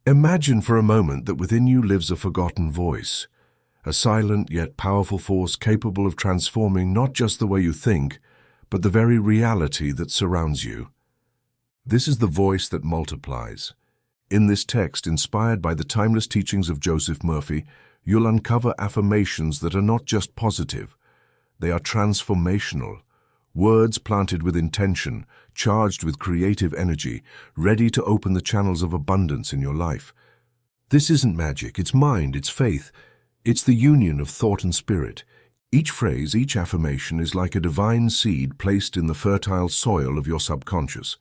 Imagine for a moment that within you lives a forgotten voice, a silent yet powerful force capable of transforming not just the way you think, but the very reality that surrounds you. This is the voice that multiplies. In this text, inspired by the timeless teachings of Joseph Murphy, you'll uncover affirmations that are not just positive. They are transformational. Words planted with intention, charged with creative energy, ready to open the channels of abundance in your life. This isn't magic, it's mind, it's faith. It's the union of thought and spirit. Each phrase, each affirmation is like a divine seed placed in the fertile soil of your subconscious.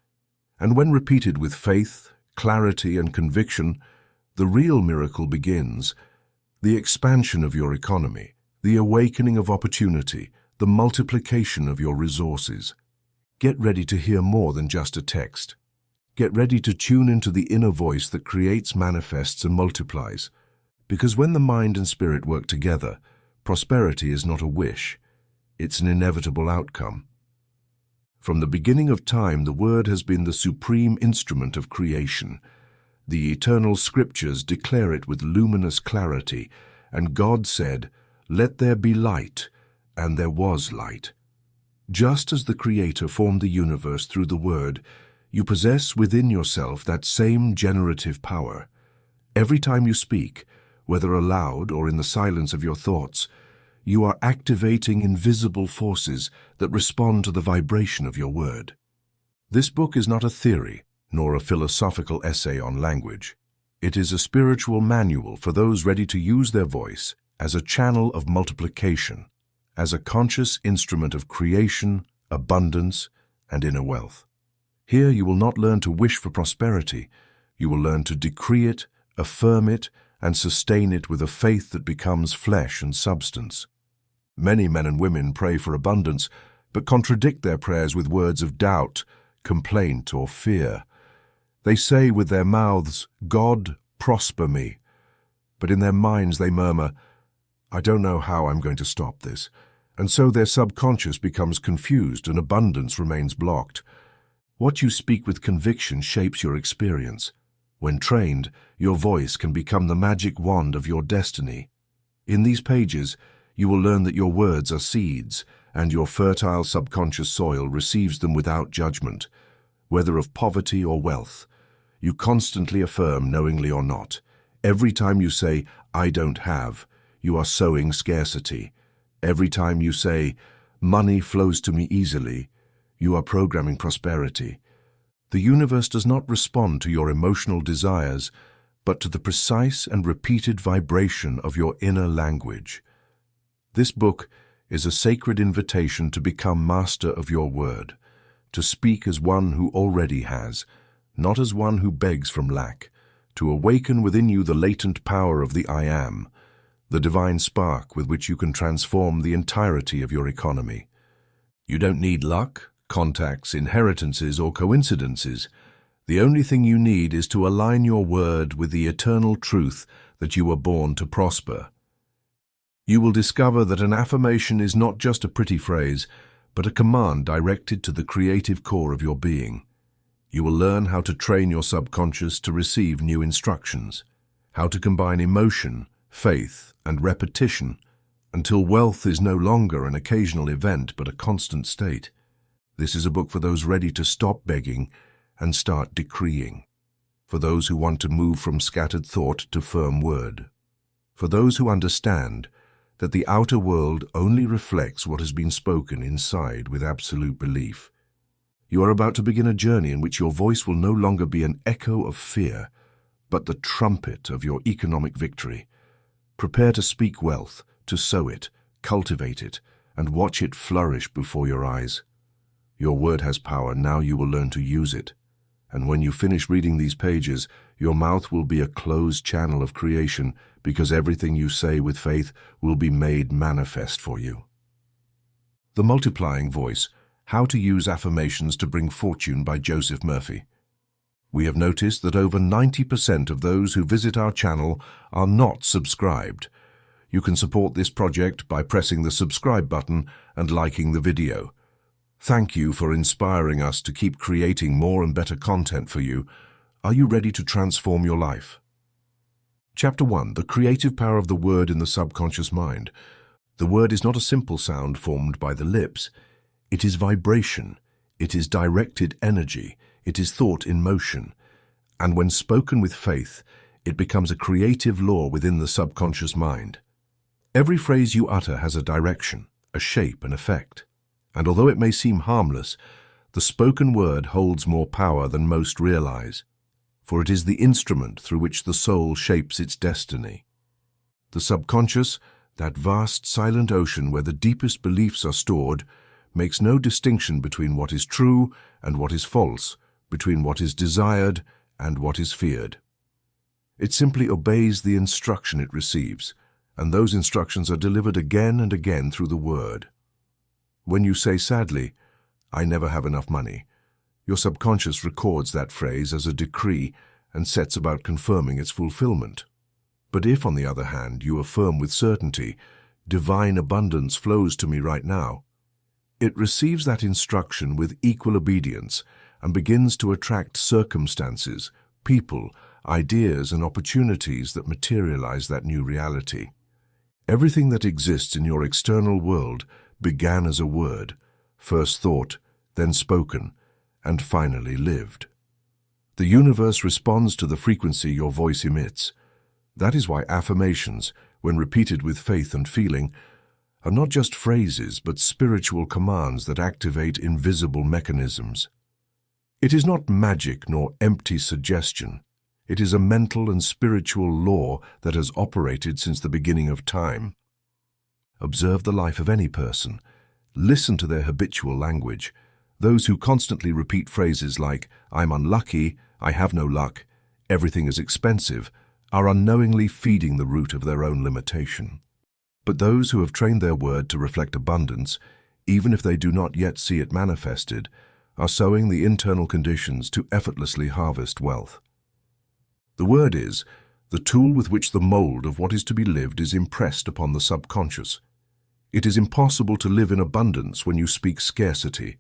And when repeated with faith, clarity, and conviction, the real miracle begins. The expansion of your economy, the awakening of opportunity, the multiplication of your resources. Get ready to hear more than just a text. Get ready to tune into the inner voice that creates, manifests, and multiplies. Because when the mind and spirit work together, prosperity is not a wish, it's an inevitable outcome. From the beginning of time, the Word has been the supreme instrument of creation. The eternal scriptures declare it with luminous clarity, and God said, "Let there be light," and there was light. Just as the Creator formed the universe through the Word, you possess within yourself that same generative power. Every time you speak, whether aloud or in the silence of your thoughts, you are activating invisible forces that respond to the vibration of your word. This book is not a theory, nor a philosophical essay on language. It is a spiritual manual for those ready to use their voice as a channel of multiplication, as a conscious instrument of creation, abundance, and inner wealth. Here you will not learn to wish for prosperity. You will learn to decree it, affirm it, and sustain it with a faith that becomes flesh and substance. Many men and women pray for abundance, but contradict their prayers with words of doubt, complaint, or fear. They say with their mouths, "God, prosper me," but in their minds they murmur, "I don't know how I'm going to stop this," and so their subconscious becomes confused and abundance remains blocked. What you speak with conviction shapes your experience. When trained, your voice can become the magic wand of your destiny. In these pages, you will learn that your words are seeds, and your fertile subconscious soil receives them without judgment. Whether of poverty or wealth, you constantly affirm, knowingly or not. Every time you say, "I don't have," you are sowing scarcity. Every time you say, "Money flows to me easily," you are programming prosperity. The universe does not respond to your emotional desires, but to the precise and repeated vibration of your inner language. This book is a sacred invitation to become master of your word, to speak as one who already has, not as one who begs from lack, to awaken within you the latent power of the I Am, the divine spark with which you can transform the entirety of your economy. You don't need luck, contacts, inheritances, or coincidences. The only thing you need is to align your word with the eternal truth that you were born to prosper. You will discover that an affirmation is not just a pretty phrase, but a command directed to the creative core of your being. You will learn how to train your subconscious to receive new instructions, how to combine emotion, faith, and repetition, until wealth is no longer an occasional event but a constant state. This is a book for those ready to stop begging and start decreeing, for those who want to move from scattered thought to firm word, for those who understand that the outer world only reflects what has been spoken inside with absolute belief. You are about to begin a journey in which your voice will no longer be an echo of fear, but the trumpet of your economic victory. Prepare to speak wealth, to sow it, cultivate it, and watch it flourish before your eyes. Your word has power, now you will learn to use it. And when you finish reading these pages, your mouth will be a closed channel of creation, because everything you say with faith will be made manifest for you. The Multiplying Voice: How to Use Affirmations to Bring Fortune by Joseph Murphy. We have noticed that over 90% of those who visit our channel are not subscribed. You can support this project by pressing the subscribe button and liking the video. Thank you for inspiring us to keep creating more and better content for you. Are you ready to transform your life? Chapter 1. The creative power of the word in the subconscious mind. The word is not a simple sound formed by the lips. It is vibration. It is directed energy. It is thought in motion. And when spoken with faith, it becomes a creative law within the subconscious mind. Every phrase you utter has a direction, a shape, an effect. And although it may seem harmless, the spoken word holds more power than most realize, for it is the instrument through which the soul shapes its destiny. The subconscious, that vast silent ocean where the deepest beliefs are stored, makes no distinction between what is true and what is false, between what is desired and what is feared. It simply obeys the instruction it receives, and those instructions are delivered again and again through the word. When you say sadly, "I never have enough money," your subconscious records that phrase as a decree and sets about confirming its fulfillment. But if, on the other hand, you affirm with certainty, "Divine abundance flows to me right now," it receives that instruction with equal obedience and begins to attract circumstances, people, ideas, and opportunities that materialize that new reality. Everything that exists in your external world began as a word, first thought, then spoken, and finally lived. The universe responds to the frequency your voice emits. That is why affirmations, when repeated with faith and feeling, are not just phrases but spiritual commands that activate invisible mechanisms. It is not magic nor empty suggestion. It is a mental and spiritual law that has operated since the beginning of time. Observe the life of any person. Listen to their habitual language. Those who constantly repeat phrases like, "I'm unlucky," "I have no luck," "everything is expensive," are unknowingly feeding the root of their own limitation. But those who have trained their word to reflect abundance, even if they do not yet see it manifested, are sowing the internal conditions to effortlessly harvest wealth. The word is the tool with which the mold of what is to be lived is impressed upon the subconscious. It is impossible to live in abundance when you speak scarcity.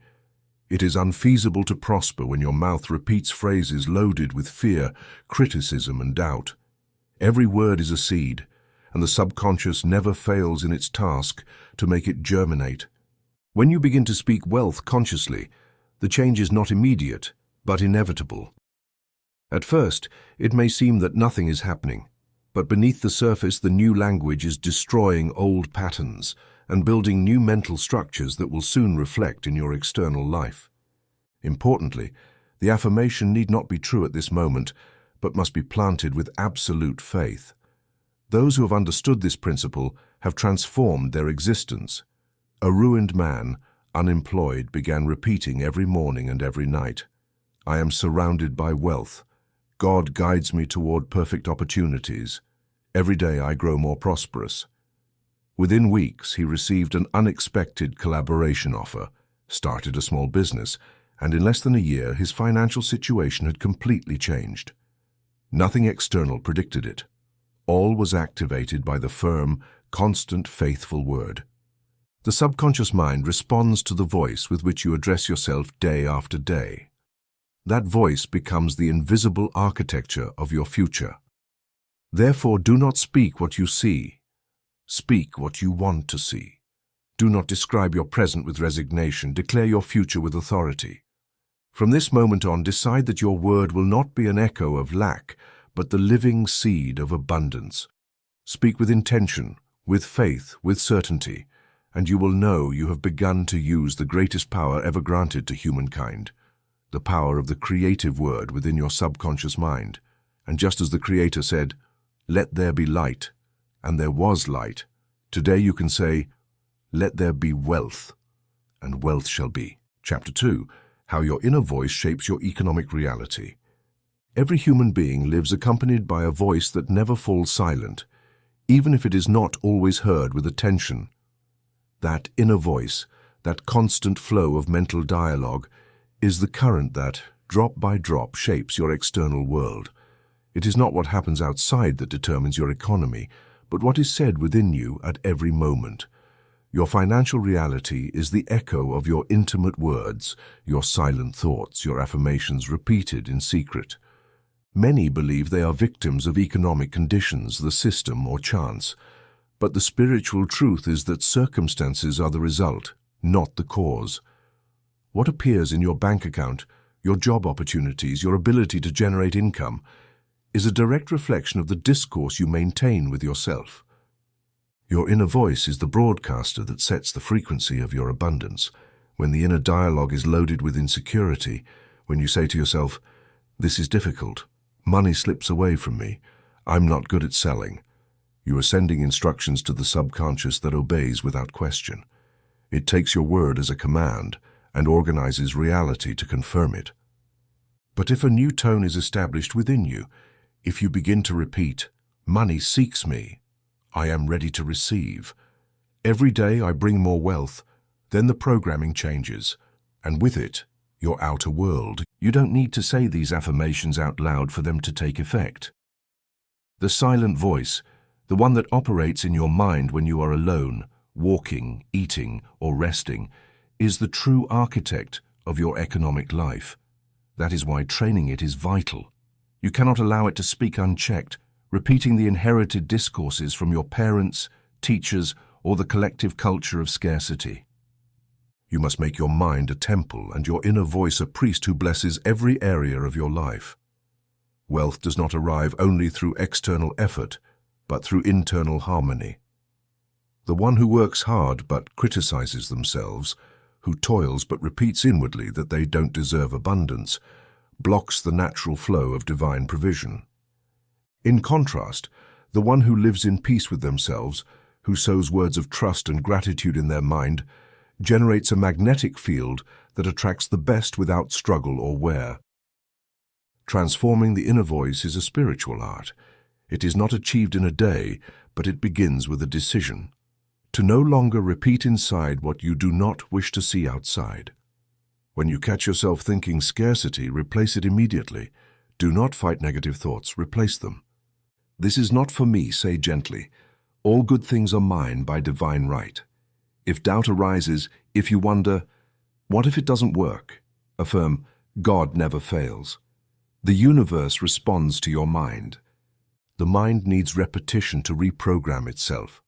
It is unfeasible to prosper when your mouth repeats phrases loaded with fear, criticism, and doubt. Every word is a seed, and the subconscious never fails in its task to make it germinate. When you begin to speak wealth consciously, the change is not immediate, but inevitable. At first, it may seem that nothing is happening, but beneath the surface the new language is destroying old patterns and building new mental structures that will soon reflect in your external life. Importantly, the affirmation need not be true at this moment, but must be planted with absolute faith. Those who have understood this principle have transformed their existence. A ruined man, unemployed, began repeating every morning and every night, "I am surrounded by wealth. God guides me toward perfect opportunities. Every day I grow more prosperous." Within weeks, he received an unexpected collaboration offer, started a small business, and in less than a year, his financial situation had completely changed. Nothing external predicted it. All was activated by the firm, constant, faithful word. The subconscious mind responds to the voice with which you address yourself day after day. That voice becomes the invisible architecture of your future. Therefore, do not speak what you see. Speak what you want to see. Do not describe your present with resignation. Declare your future with authority. From this moment on, decide that your word will not be an echo of lack, but the living seed of abundance. Speak with intention, with faith, with certainty, and you will know you have begun to use the greatest power ever granted to humankind, the power of the creative word within your subconscious mind. And just as the Creator said, "Let there be light," and there was light, today you can say, "Let there be wealth," and wealth shall be. Chapter 2. How your inner voice shapes your economic reality. Every human being lives accompanied by a voice that never falls silent, even if it is not always heard with attention. That inner voice, that constant flow of mental dialogue, is the current that, drop by drop, shapes your external world. It is not what happens outside that determines your economy, but what is said within you at every moment. Your financial reality is the echo of your intimate words, your silent thoughts, your affirmations repeated in secret. Many believe they are victims of economic conditions, the system, or chance. But the spiritual truth is that circumstances are the result, not the cause. What appears in your bank account, your job opportunities, your ability to generate income, is a direct reflection of the discourse you maintain with yourself. Your inner voice is the broadcaster that sets the frequency of your abundance. When the inner dialogue is loaded with insecurity, when you say to yourself, "This is difficult, money slips away from me, I'm not good at selling," you are sending instructions to the subconscious that obeys without question. It takes your word as a command and organizes reality to confirm it. But if a new tone is established within you, if you begin to repeat, "Money seeks me, I am ready to receive. Every day I bring more wealth," then the programming changes, and with it, your outer world. You don't need to say these affirmations out loud for them to take effect. The silent voice, the one that operates in your mind when you are alone, walking, eating, or resting, is the true architect of your economic life. That is why training it is vital. You cannot allow it to speak unchecked, repeating the inherited discourses from your parents, teachers, or the collective culture of scarcity. You must make your mind a temple and your inner voice a priest who blesses every area of your life. Wealth does not arrive only through external effort, but through internal harmony. The one who works hard but criticizes themselves, who toils but repeats inwardly that they don't deserve abundance, blocks the natural flow of divine provision. In contrast, the one who lives in peace with themselves, who sows words of trust and gratitude in their mind, generates a magnetic field that attracts the best without struggle or wear. Transforming the inner voice is a spiritual art. It is not achieved in a day, but it begins with a decision. To no longer repeat inside what you do not wish to see outside. When you catch yourself thinking scarcity, replace it immediately. Do not fight negative thoughts, replace them. "This is not for me," say gently. "All good things are mine by divine right." If doubt arises, if you wonder, "What if it doesn't work?" affirm, "God never fails." The universe responds to your mind. The mind needs repetition to reprogram itself.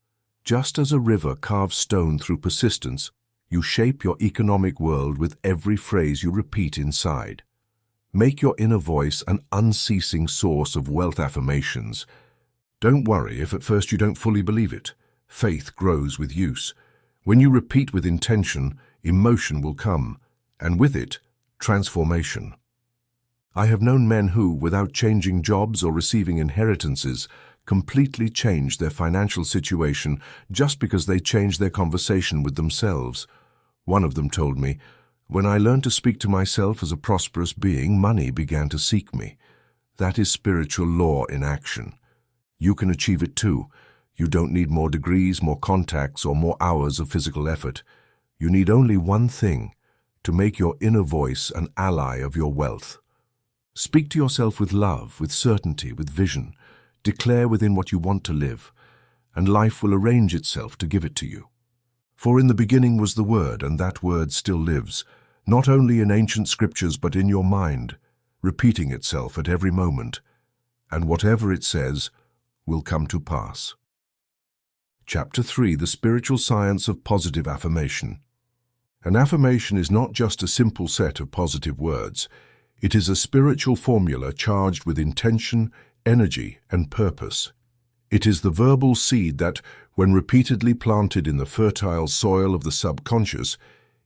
Just as a river carves stone through persistence, you shape your economic world with every phrase you repeat inside. Make your inner voice an unceasing source of wealth affirmations. Don't worry if at first you don't fully believe it. Faith grows with use. When you repeat with intention, emotion will come, and with it, transformation. I have known men who, without changing jobs or receiving inheritances, completely changed their financial situation just because they changed their conversation with themselves. One of them told me, "When I learned to speak to myself as a prosperous being, money began to seek me." That is spiritual law in action. You can achieve it too. You don't need more degrees, more contacts, or more hours of physical effort. You need only one thing, to make your inner voice an ally of your wealth. Speak to yourself with love, with certainty, with vision. Declare within what you want to live, and life will arrange itself to give it to you. For in the beginning was the Word, and that Word still lives, not only in ancient scriptures but in your mind, repeating itself at every moment, and whatever it says will come to pass. Chapter 3: The Spiritual Science of Positive Affirmation. An affirmation is not just a simple set of positive words. It is a spiritual formula charged with intention, energy, and purpose. It is the verbal seed that, when repeatedly planted in the fertile soil of the subconscious,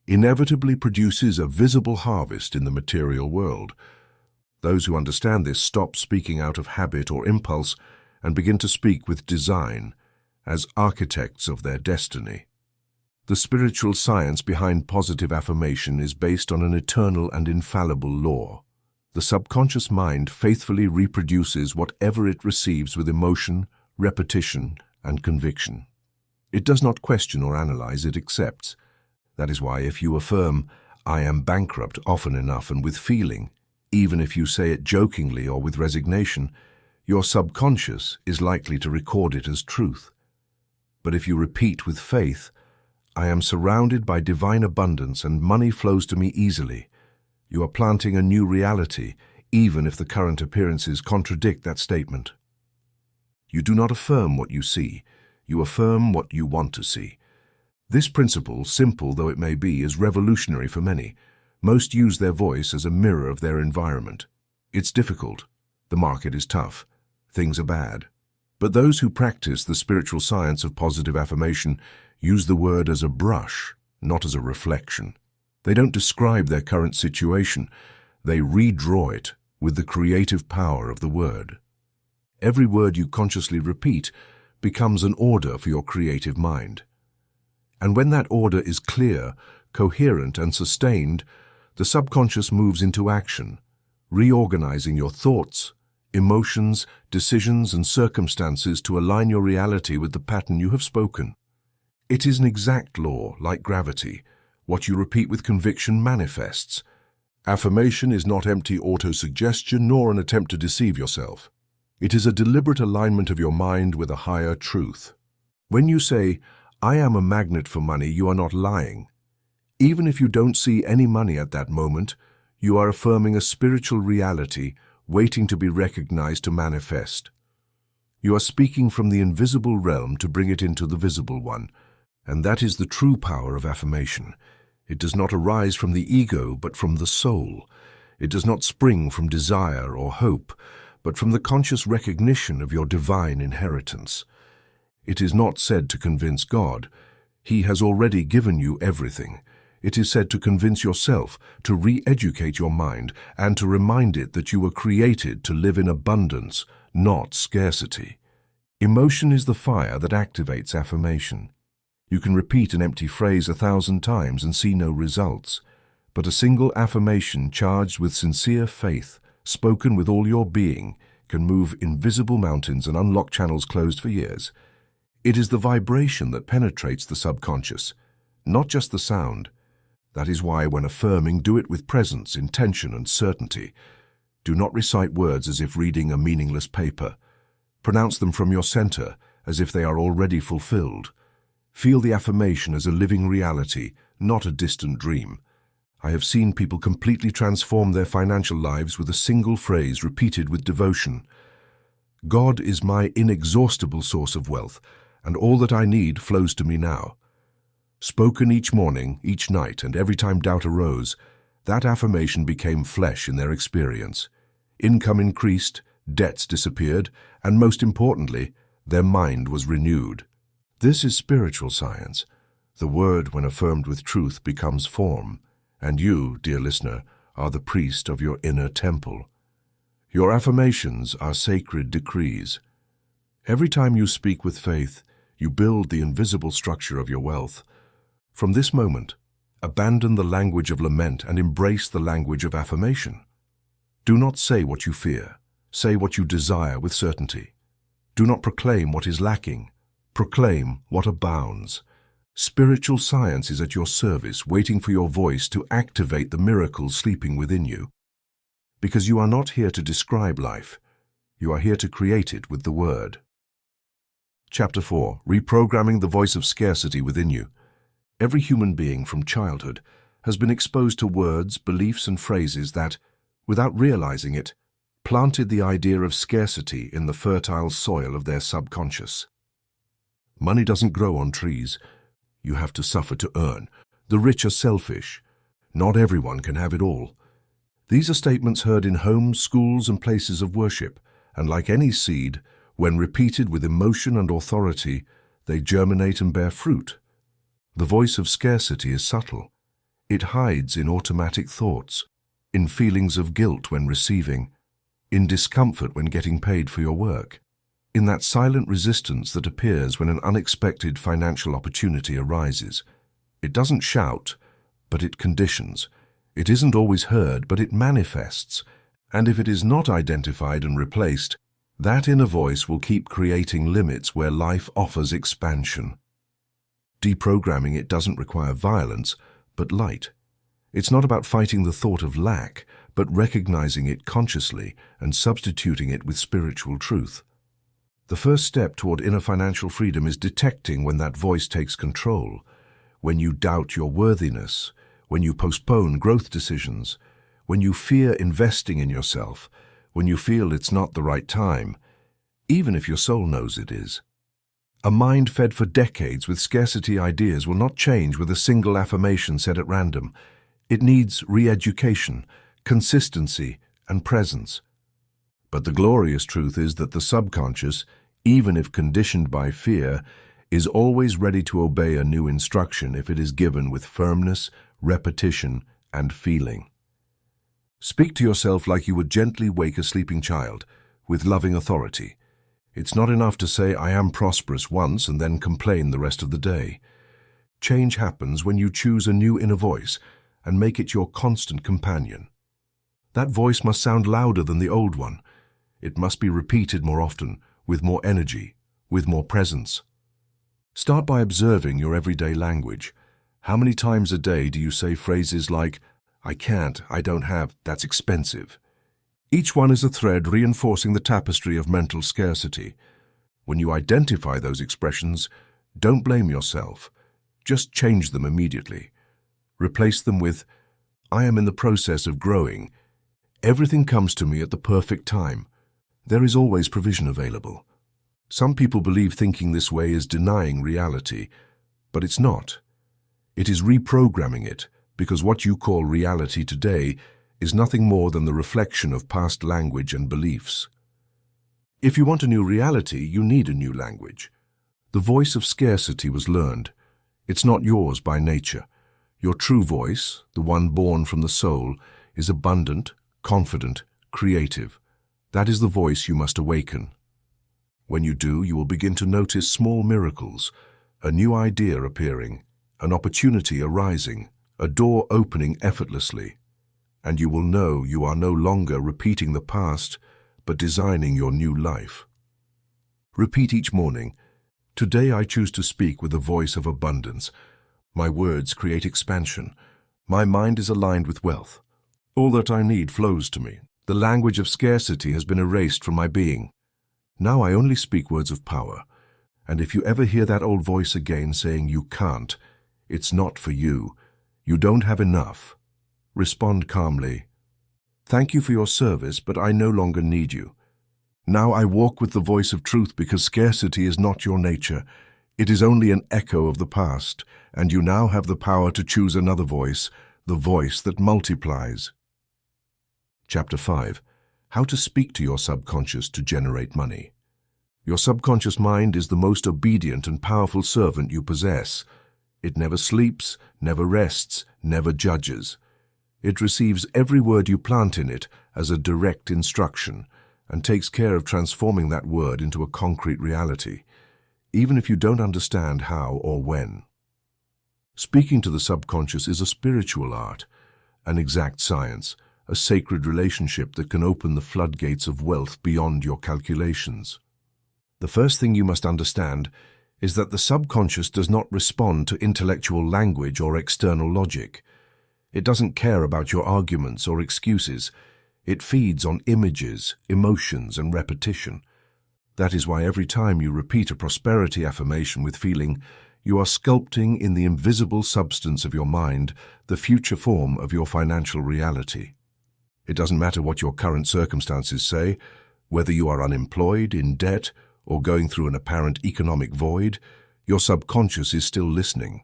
inevitably produces a visible harvest in the material world. Those who understand this stop speaking out of habit or impulse and begin to speak with design, as architects of their destiny. The spiritual science behind positive affirmation is based on an eternal and infallible law. The subconscious mind faithfully reproduces whatever it receives with emotion, repetition, and conviction. It does not question or analyze, it accepts. That is why if you affirm, "I am bankrupt," often enough and with feeling, even if you say it jokingly or with resignation, your subconscious is likely to record it as truth. But if you repeat with faith, "I am surrounded by divine abundance and money flows to me easily," you are planting a new reality, even if the current appearances contradict that statement. You do not affirm what you see, you affirm what you want to see. This principle, simple though it may be, is revolutionary for many. Most use their voice as a mirror of their environment. It's difficult. The market is tough. Things are bad. But those who practice the spiritual science of positive affirmation use the word as a brush, not as a reflection. They don't describe their current situation. They redraw it with the creative power of the word. Every word you consciously repeat becomes an order for your creative mind. And when that order is clear, coherent, and sustained, the subconscious moves into action, reorganizing your thoughts, emotions, decisions, and circumstances to align your reality with the pattern you have spoken. It is an exact law, like gravity. What you repeat with conviction manifests. Affirmation is not empty autosuggestion nor an attempt to deceive yourself. It is a deliberate alignment of your mind with a higher truth. When you say, "I am a magnet for money," you are not lying. Even if you don't see any money at that moment, you are affirming a spiritual reality waiting to be recognized to manifest. You are speaking from the invisible realm to bring it into the visible one, and that is the true power of affirmation. It does not arise from the ego, but from the soul. It does not spring from desire or hope, but from the conscious recognition of your divine inheritance. It is not said to convince God. He has already given you everything. It is said to convince yourself, to re-educate your mind, and to remind it that you were created to live in abundance, not scarcity. Emotion is the fire that activates affirmation. You can repeat an empty phrase 1,000 times and see no results, but a single affirmation charged with sincere faith, spoken with all your being, can move invisible mountains and unlock channels closed for years. It is the vibration that penetrates the subconscious, not just the sound. That is why, when affirming, do it with presence, intention, and certainty. Do not recite words as if reading a meaningless paper. Pronounce them from your center, as if they are already fulfilled. Feel the affirmation as a living reality, not a distant dream. I have seen people completely transform their financial lives with a single phrase repeated with devotion. God is my inexhaustible source of wealth, and all that I need flows to me now. Spoken each morning, each night, and every time doubt arose, that affirmation became flesh in their experience. Income increased, debts disappeared, and most importantly, their mind was renewed. This is spiritual science. The word, when affirmed with truth, becomes form, and you, dear listener, are the priest of your inner temple. Your affirmations are sacred decrees. Every time you speak with faith, you build the invisible structure of your wealth. From this moment, abandon the language of lament and embrace the language of affirmation. Do not say what you fear. Say what you desire with certainty. Do not proclaim what is lacking. Proclaim what abounds. Spiritual science is at your service, waiting for your voice to activate the miracles sleeping within you. Because you are not here to describe life. You are here to create it with the word. Chapter 4. Reprogramming the voice of scarcity within you. Every human being from childhood has been exposed to words, beliefs, and phrases that, without realizing it, planted the idea of scarcity in the fertile soil of their subconscious. Money doesn't grow on trees. You have to suffer to earn. The rich are selfish. Not everyone can have it all. These are statements heard in homes, schools, and places of worship, and like any seed, when repeated with emotion and authority, they germinate and bear fruit. The voice of scarcity is subtle. It hides in automatic thoughts, in feelings of guilt when receiving, in discomfort when getting paid for your work, in that silent resistance that appears when an unexpected financial opportunity arises. It doesn't shout, but it conditions. It isn't always heard, but it manifests. And if it is not identified and replaced, that inner voice will keep creating limits where life offers expansion. Deprogramming it doesn't require violence, but light. It's not about fighting the thought of lack, but recognizing it consciously and substituting it with spiritual truth. The first step toward inner financial freedom is detecting when that voice takes control, when you doubt your worthiness, when you postpone growth decisions, when you fear investing in yourself, when you feel it's not the right time, even if your soul knows it is. A mind fed for decades with scarcity ideas will not change with a single affirmation said at random. It needs re-education, consistency, and presence. But the glorious truth is that the subconscious, even if conditioned by fear, is always ready to obey a new instruction if it is given with firmness, repetition, and feeling. Speak to yourself like you would gently wake a sleeping child, with loving authority. It's not enough to say, "I am prosperous" once and then complain the rest of the day. Change happens when you choose a new inner voice and make it your constant companion. That voice must sound louder than the old one. It must be repeated more often, with more energy, with more presence. Start by observing your everyday language. How many times a day do you say phrases like, "I can't, I don't have, that's expensive"? Each one is a thread reinforcing the tapestry of mental scarcity. When you identify those expressions, don't blame yourself. Just change them immediately. Replace them with, "I am in the process of growing. Everything comes to me at the perfect time. There is always provision available." Some people believe thinking this way is denying reality, but it's not. It is reprogramming it, because what you call reality today is nothing more than the reflection of past language and beliefs. If you want a new reality, you need a new language. The voice of scarcity was learned. It's not yours by nature. Your true voice, the one born from the soul, is abundant, confident, creative. That is the voice you must awaken. When you do, you will begin to notice small miracles, a new idea appearing, an opportunity arising, a door opening effortlessly. And you will know you are no longer repeating the past, but designing your new life. Repeat each morning, "Today I choose to speak with a voice of abundance. My words create expansion. My mind is aligned with wealth. All that I need flows to me. The language of scarcity has been erased from my being. Now I only speak words of power." And if you ever hear that old voice again saying you can't, it's not for you. You don't have enough. Respond calmly, "Thank you for your service, but I no longer need you. Now I walk with the voice of truth because scarcity is not your nature. It is only an echo of the past, and you now have the power to choose another voice, the voice that multiplies." Chapter 5. How to speak to your subconscious to generate money. Your subconscious mind is the most obedient and powerful servant you possess. It never sleeps, never rests, never judges. It receives every word you plant in it as a direct instruction and takes care of transforming that word into a concrete reality, even if you don't understand how or when. Speaking to the subconscious is a spiritual art, an exact science, a sacred relationship that can open the floodgates of wealth beyond your calculations. The first thing you must understand is that the subconscious does not respond to intellectual language or external logic. It doesn't care about your arguments or excuses. It feeds on images, emotions, and repetition. That is why every time you repeat a prosperity affirmation with feeling, you are sculpting in the invisible substance of your mind the future form of your financial reality. It doesn't matter what your current circumstances say, whether you are unemployed, in debt, or going through an apparent economic void, your subconscious is still listening.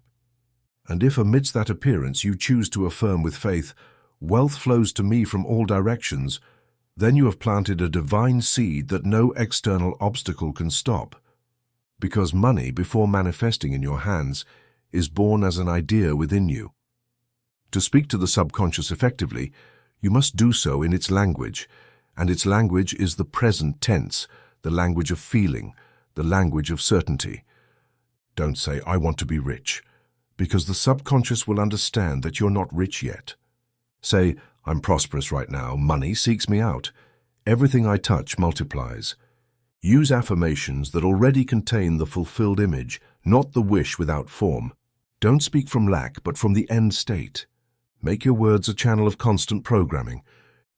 And if amidst that appearance you choose to affirm with faith, "Wealth flows to me from all directions," then you have planted a divine seed that no external obstacle can stop. Because money, before manifesting in your hands, is born as an idea within you. To speak to the subconscious effectively, you must do so in its language, and its language is the present tense, the language of feeling, the language of certainty. Don't say, "I want to be rich," because the subconscious will understand that you're not rich yet. Say, "I'm prosperous right now. Money seeks me out. Everything I touch multiplies." Use affirmations that already contain the fulfilled image, not the wish without form. Don't speak from lack, but from the end state. Make your words a channel of constant programming.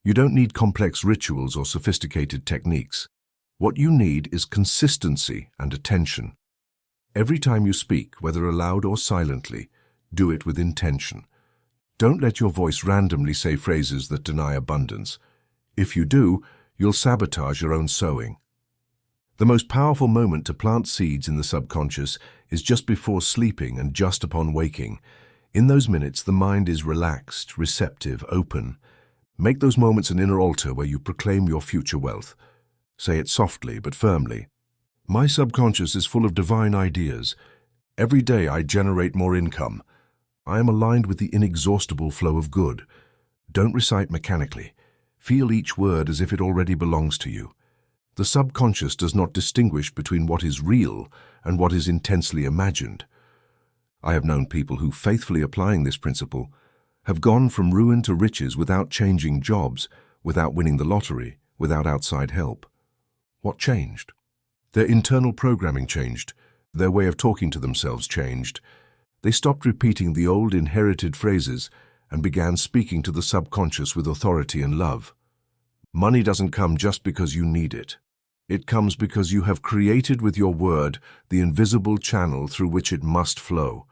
You don't need complex rituals or sophisticated techniques. What you need is consistency and attention. Every time you speak, whether aloud or silently, do it with intention. Don't let your voice randomly say phrases that deny abundance. If you do, you'll sabotage your own sowing. The most powerful moment to plant seeds in the subconscious is just before sleeping and just upon waking. In those minutes, the mind is relaxed, receptive, open. Make those moments an inner altar where you proclaim your future wealth. Say it softly but firmly. My subconscious is full of divine ideas. Every day I generate more income. I am aligned with the inexhaustible flow of good. Don't recite mechanically. Feel each word as if it already belongs to you. The subconscious does not distinguish between what is real and what is intensely imagined. I have known people who, faithfully applying this principle, have gone from ruin to riches without changing jobs, without winning the lottery, without outside help. What changed? Their internal programming changed. Their way of talking to themselves changed. They stopped repeating the old inherited phrases and began speaking to the subconscious with authority and love. Money doesn't come just because you need it. It comes because you have created with your word the invisible channel through which it must flow.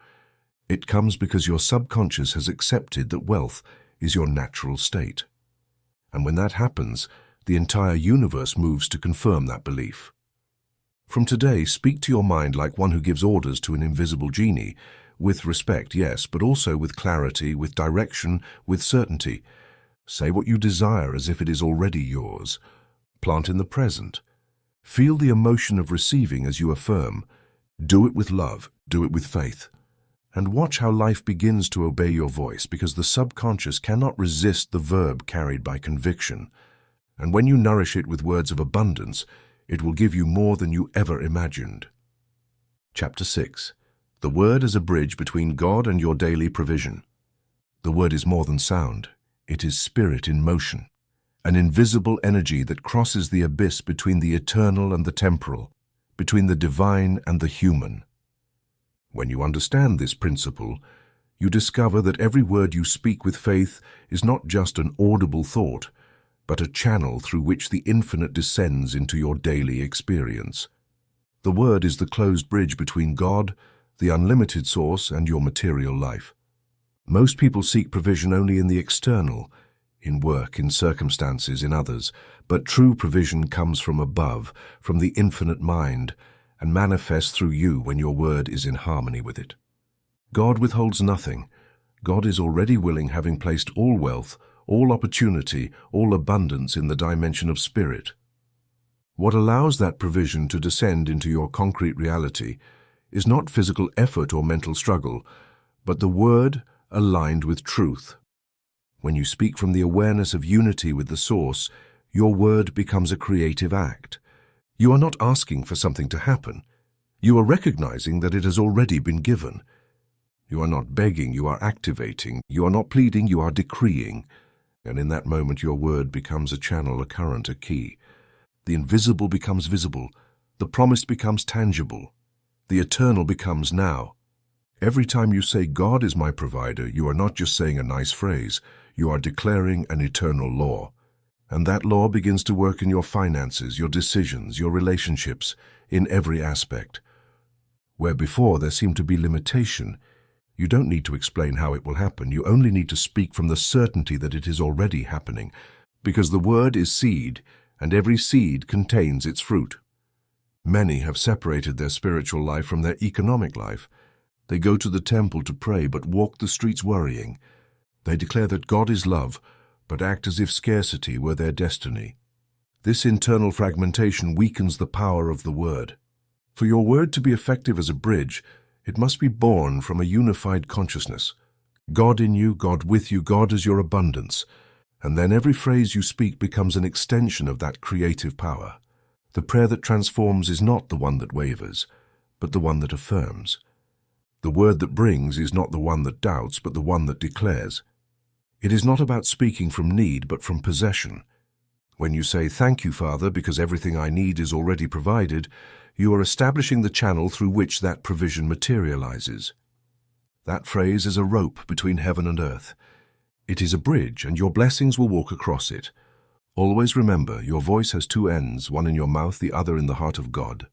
It comes because your subconscious has accepted that wealth is your natural state. And when that happens, the entire universe moves to confirm that belief. From today, speak to your mind like one who gives orders to an invisible genie, with respect, yes, but also with clarity, with direction, with certainty. Say what you desire as if it is already yours. Plant in the present. Feel the emotion of receiving as you affirm. Do it with love, do it with faith. And watch how life begins to obey your voice, because the subconscious cannot resist the verb carried by conviction. And when you nourish it with words of abundance, it will give you more than you ever imagined. Chapter 6. The word as a bridge between God and your daily provision. The word is more than sound. It is spirit in motion, an invisible energy that crosses the abyss between the eternal and the temporal, between the divine and the human. When you understand this principle, you discover that every word you speak with faith is not just an audible thought, but a channel through which the infinite descends into your daily experience. The word is the closed bridge between God, the unlimited source, and your material life. Most people seek provision only in the external, in work, in circumstances, in others, but true provision comes from above, from the infinite mind, and manifests through you when your word is in harmony with it. God withholds nothing. God is already willing, having placed all wealth, all opportunity, all abundance in the dimension of spirit. What allows that provision to descend into your concrete reality is not physical effort or mental struggle, but the word aligned with truth. When you speak from the awareness of unity with the source, your word becomes a creative act. You are not asking for something to happen. You are recognizing that it has already been given. You are not begging, you are activating. You are not pleading, you are decreeing. And in that moment, your word becomes a channel, a current, a key. The invisible becomes visible. The promised becomes tangible. The eternal becomes now. Every time you say, God is my provider, you are not just saying a nice phrase. You are declaring an eternal law. And that law begins to work in your finances, your decisions, your relationships, in every aspect. Where before there seemed to be limitation, you don't need to explain how it will happen. You only need to speak from the certainty that it is already happening, because the word is seed, and every seed contains its fruit. Many have separated their spiritual life from their economic life. They go to the temple to pray, but walk the streets worrying. They declare that God is love, but act as if scarcity were their destiny. This internal fragmentation weakens the power of the word. For your word to be effective as a bridge, it must be born from a unified consciousness. God in you, God with you, God as your abundance. And then every phrase you speak becomes an extension of that creative power. The prayer that transforms is not the one that wavers, but the one that affirms. The word that brings is not the one that doubts, but the one that declares. It is not about speaking from need, but from possession. When you say, "Thank you, Father, because everything I need is already provided," you are establishing the channel through which that provision materializes. That phrase is a rope between heaven and earth. It is a bridge, and your blessings will walk across it. Always remember, your voice has two ends, one in your mouth, the other in the heart of God.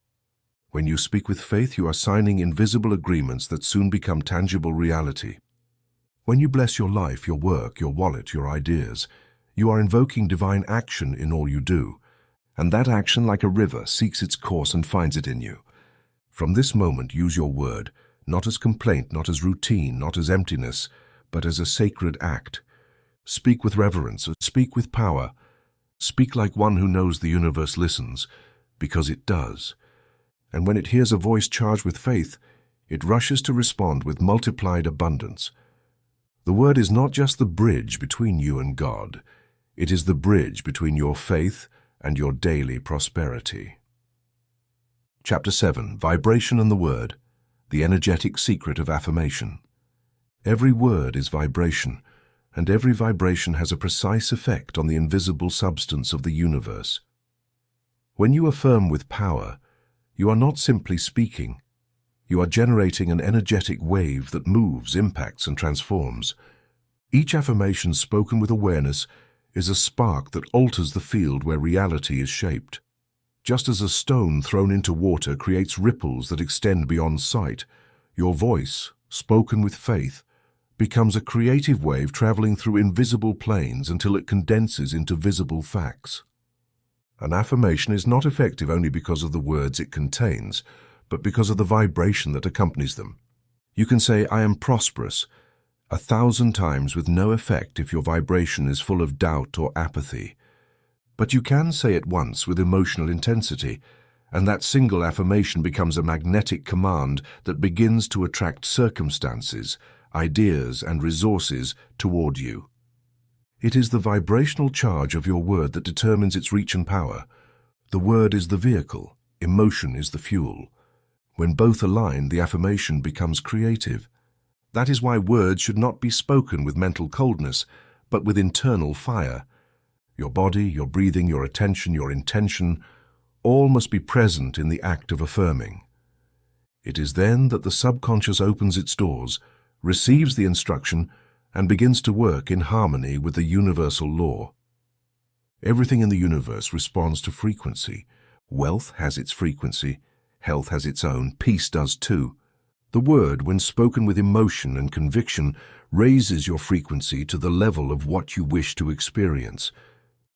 When you speak with faith, you are signing invisible agreements that soon become tangible reality. When you bless your life, your work, your wallet, your ideas, you are invoking divine action in all you do, and that action, like a river, seeks its course and finds it in you. From this moment, use your word, not as complaint, not as routine, not as emptiness, but as a sacred act. Speak with reverence, speak with power. Speak like one who knows the universe listens, because it does. And when it hears a voice charged with faith, it rushes to respond with multiplied abundance. The word is not just the bridge between you and God. It is the bridge between your faith and your daily prosperity. Chapter 7. Vibration and the Word, the energetic secret of affirmation. Every word is vibration, and every vibration has a precise effect on the invisible substance of the universe. When you affirm with power, you are not simply speaking. You are generating an energetic wave that moves, impacts, and transforms. Each affirmation spoken with awareness is a spark that alters the field where reality is shaped. Just as a stone thrown into water creates ripples that extend beyond sight, your voice, spoken with faith, becomes a creative wave traveling through invisible planes until it condenses into visible facts. An affirmation is not effective only because of the words it contains, but because of the vibration that accompanies them. You can say, "I am prosperous," 1,000 times with no effect if your vibration is full of doubt or apathy. But you can say it once with emotional intensity, and that single affirmation becomes a magnetic command that begins to attract circumstances, ideas, and resources toward you. It is the vibrational charge of your word that determines its reach and power. The word is the vehicle, emotion is the fuel. When both align, the affirmation becomes creative. That is why words should not be spoken with mental coldness, but with internal fire. Your body, your breathing, your attention, your intention, all must be present in the act of affirming. It is then that the subconscious opens its doors, receives the instruction, and begins to work in harmony with the universal law. Everything in the universe responds to frequency. Wealth has its frequency, health has its own, peace does too. The word, when spoken with emotion and conviction, raises your frequency to the level of what you wish to experience.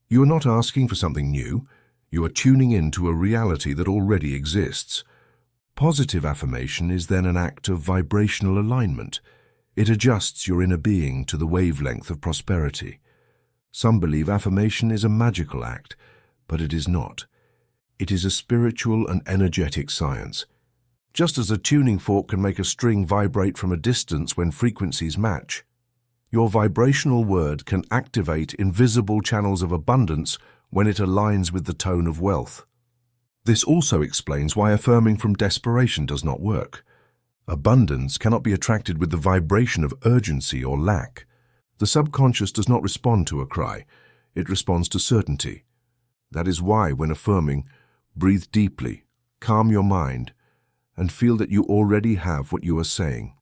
You are not asking for something new. You are tuning into a reality that already exists. Positive affirmation is then an act of vibrational alignment. It adjusts your inner being to the wavelength of prosperity. Some believe affirmation is a magical act, but it is not. It is a spiritual and energetic science. Just as a tuning fork can make a string vibrate from a distance when frequencies match, your vibrational word can activate invisible channels of abundance when it aligns with the tone of wealth. This also explains why affirming from desperation does not work. Abundance cannot be attracted with the vibration of urgency or lack. The subconscious does not respond to a cry. It responds to certainty. That is why, when affirming, breathe deeply, calm your mind, and feel that you already have what you are saying.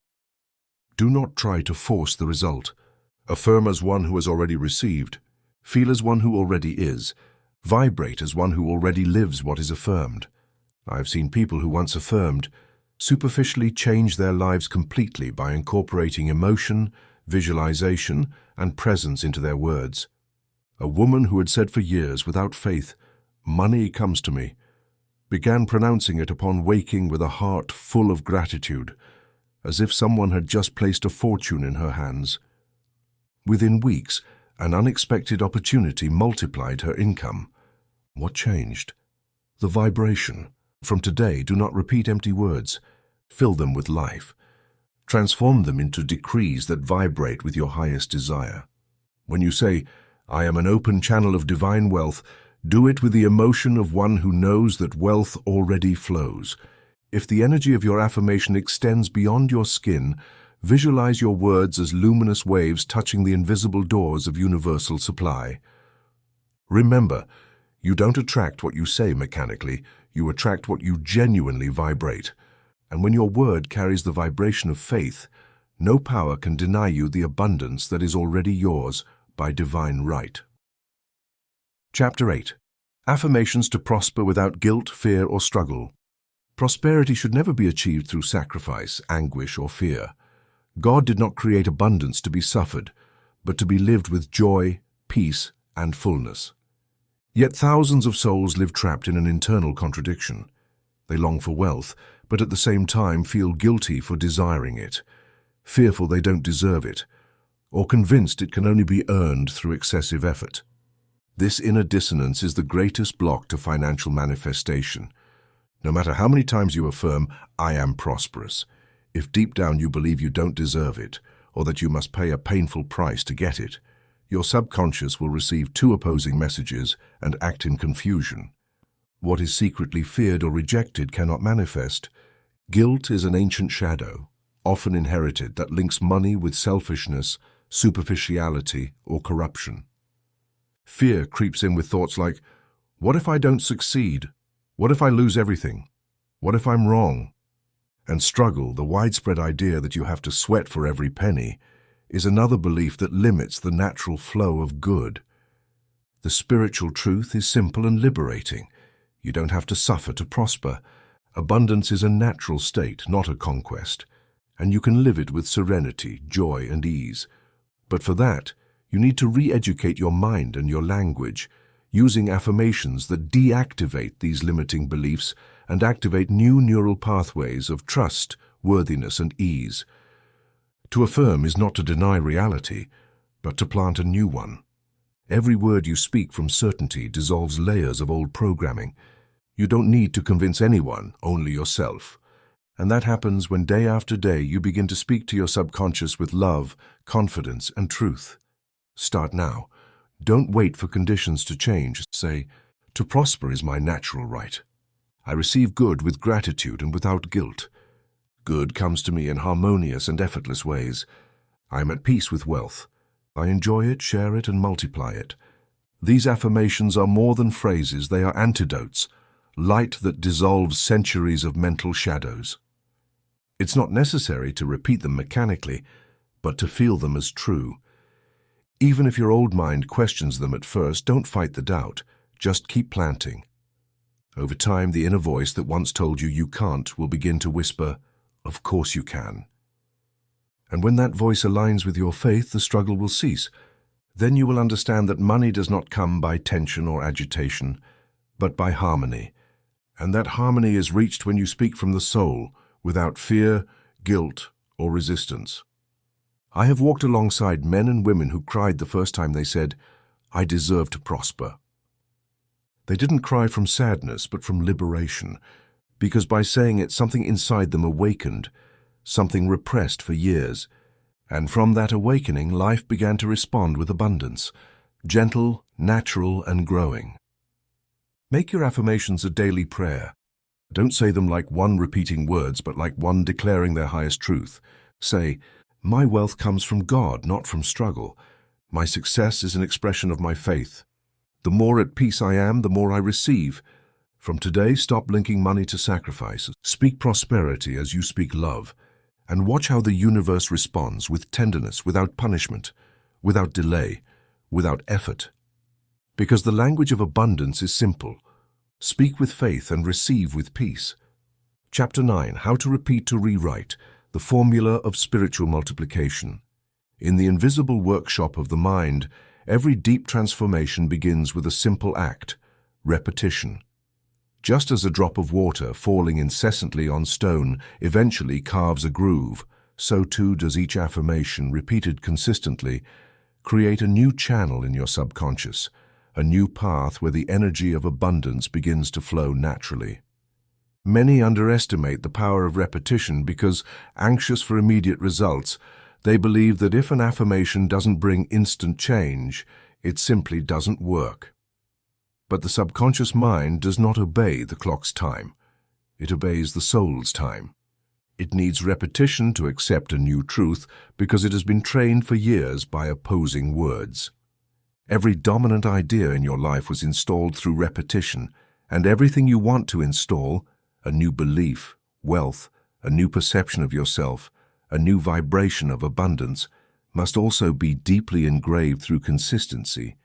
Do not try to force the result. Affirm as one who has already received. Feel as one who already is. Vibrate as one who already lives what is affirmed. I have seen people who once affirmed superficially change their lives completely by incorporating emotion, visualization, and presence into their words. A woman who had said for years without faith, "Money comes to me," began pronouncing it upon waking with a heart full of gratitude, as if someone had just placed a fortune in her hands. Within weeks, an unexpected opportunity multiplied her income. What changed? The vibration. From today, do not repeat empty words. Fill them with life. Transform them into decrees that vibrate with your highest desire. When you say, "I am an open channel of divine wealth," do it with the emotion of one who knows that wealth already flows. If the energy of your affirmation extends beyond your skin, visualize your words as luminous waves touching the invisible doors of universal supply. Remember, you don't attract what you say mechanically, you attract what you genuinely vibrate. And when your word carries the vibration of faith, no power can deny you the abundance that is already yours by divine right. Chapter 8. Affirmations to prosper without guilt, fear, or struggle. Prosperity should never be achieved through sacrifice, anguish, or fear. God did not create abundance to be suffered, but to be lived with joy, peace, and fullness. Yet thousands of souls live trapped in an internal contradiction. They long for wealth, but at the same time feel guilty for desiring it, fearful they don't deserve it, or convinced it can only be earned through excessive effort. This inner dissonance is the greatest block to financial manifestation. No matter how many times you affirm, "I am prosperous," if deep down you believe you don't deserve it, or that you must pay a painful price to get it, your subconscious will receive two opposing messages and act in confusion. What is secretly feared or rejected cannot manifest. Guilt is an ancient shadow, often inherited, that links money with selfishness, superficiality, or corruption. Fear creeps in with thoughts like, "What if I don't succeed? What if I lose everything? What if I'm wrong?" And struggle, the widespread idea that you have to sweat for every penny, is another belief that limits the natural flow of good. The spiritual truth is simple and liberating. You don't have to suffer to prosper. Abundance is a natural state, not a conquest, and you can live it with serenity, joy, and ease. But for that, you need to re-educate your mind and your language, using affirmations that deactivate these limiting beliefs and activate new neural pathways of trust, worthiness, and ease. To affirm is not to deny reality, but to plant a new one. Every word you speak from certainty dissolves layers of old programming. You don't need to convince anyone, only yourself. And that happens when day after day you begin to speak to your subconscious with love, confidence, and truth. Start now. Don't wait for conditions to change. Say, "To prosper is my natural right. I receive good with gratitude and without guilt. Good comes to me in harmonious and effortless ways. I am at peace with wealth. I enjoy it, share it, and multiply it." These affirmations are more than phrases, they are antidotes, light that dissolves centuries of mental shadows. It's not necessary to repeat them mechanically, but to feel them as true. Even if your old mind questions them at first, don't fight the doubt. Just keep planting. Over time, the inner voice that once told you you can't will begin to whisper, "Of course you can." And when that voice aligns with your faith, the struggle will cease. Then you will understand that money does not come by tension or agitation, but by harmony. And that harmony is reached when you speak from the soul, without fear, guilt, or resistance. I have walked alongside men and women who cried the first time they said, "I deserve to prosper." They didn't cry from sadness, but from liberation, because by saying it, something inside them awakened, something repressed for years. And from that awakening, life began to respond with abundance, gentle, natural, and growing. Make your affirmations a daily prayer. Don't say them like one repeating words, but like one declaring their highest truth. Say, "My wealth comes from God, not from struggle. My success is an expression of my faith. The more at peace I am, the more I receive. From today, stop linking money to sacrifice. Speak prosperity as you speak love, and watch how the universe responds with tenderness, without punishment, without delay, without effort. Because the language of abundance is simple. Speak with faith and receive with peace. Chapter 9, How to Repeat to Rewrite, the Formula of Spiritual Multiplication. In the invisible workshop of the mind, every deep transformation begins with a simple act, repetition. Just as a drop of water falling incessantly on stone eventually carves a groove, so too does each affirmation, repeated consistently, create a new channel in your subconscious, a new path where the energy of abundance begins to flow naturally. Many underestimate the power of repetition because, anxious for immediate results, they believe that if an affirmation doesn't bring instant change, it simply doesn't work. But the subconscious mind does not obey the clock's time. It obeys the soul's time. It needs repetition to accept a new truth because it has been trained for years by opposing words. Every dominant idea in your life was installed through repetition, and everything you want to install, a new belief, wealth, a new perception of yourself, a new vibration of abundance, must also be deeply engraved through consistency.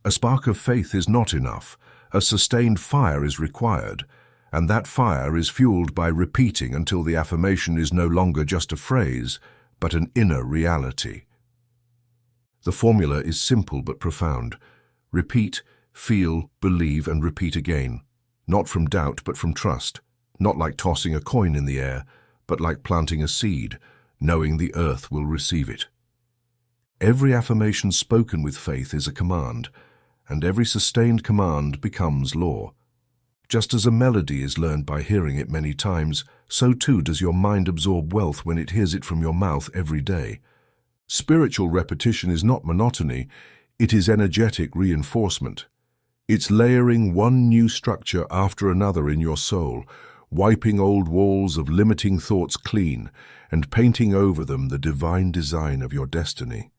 A spark of faith is not enough. A sustained fire is required, and that fire is fueled by repeating until the affirmation is no longer just a phrase, but an inner reality. The formula is simple but profound. Repeat, feel, believe, and repeat again. Not from doubt, but from trust. Not like tossing a coin in the air, but like planting a seed, knowing the earth will receive it. Every affirmation spoken with faith is a command, and every sustained command becomes law. Just as a melody is learned by hearing it many times, so too does your mind absorb wealth when it hears it from your mouth every day. Spiritual repetition is not monotony, it is energetic reinforcement. It's layering one new structure after another in your soul, wiping old walls of limiting thoughts clean and painting over them the divine design of your destiny.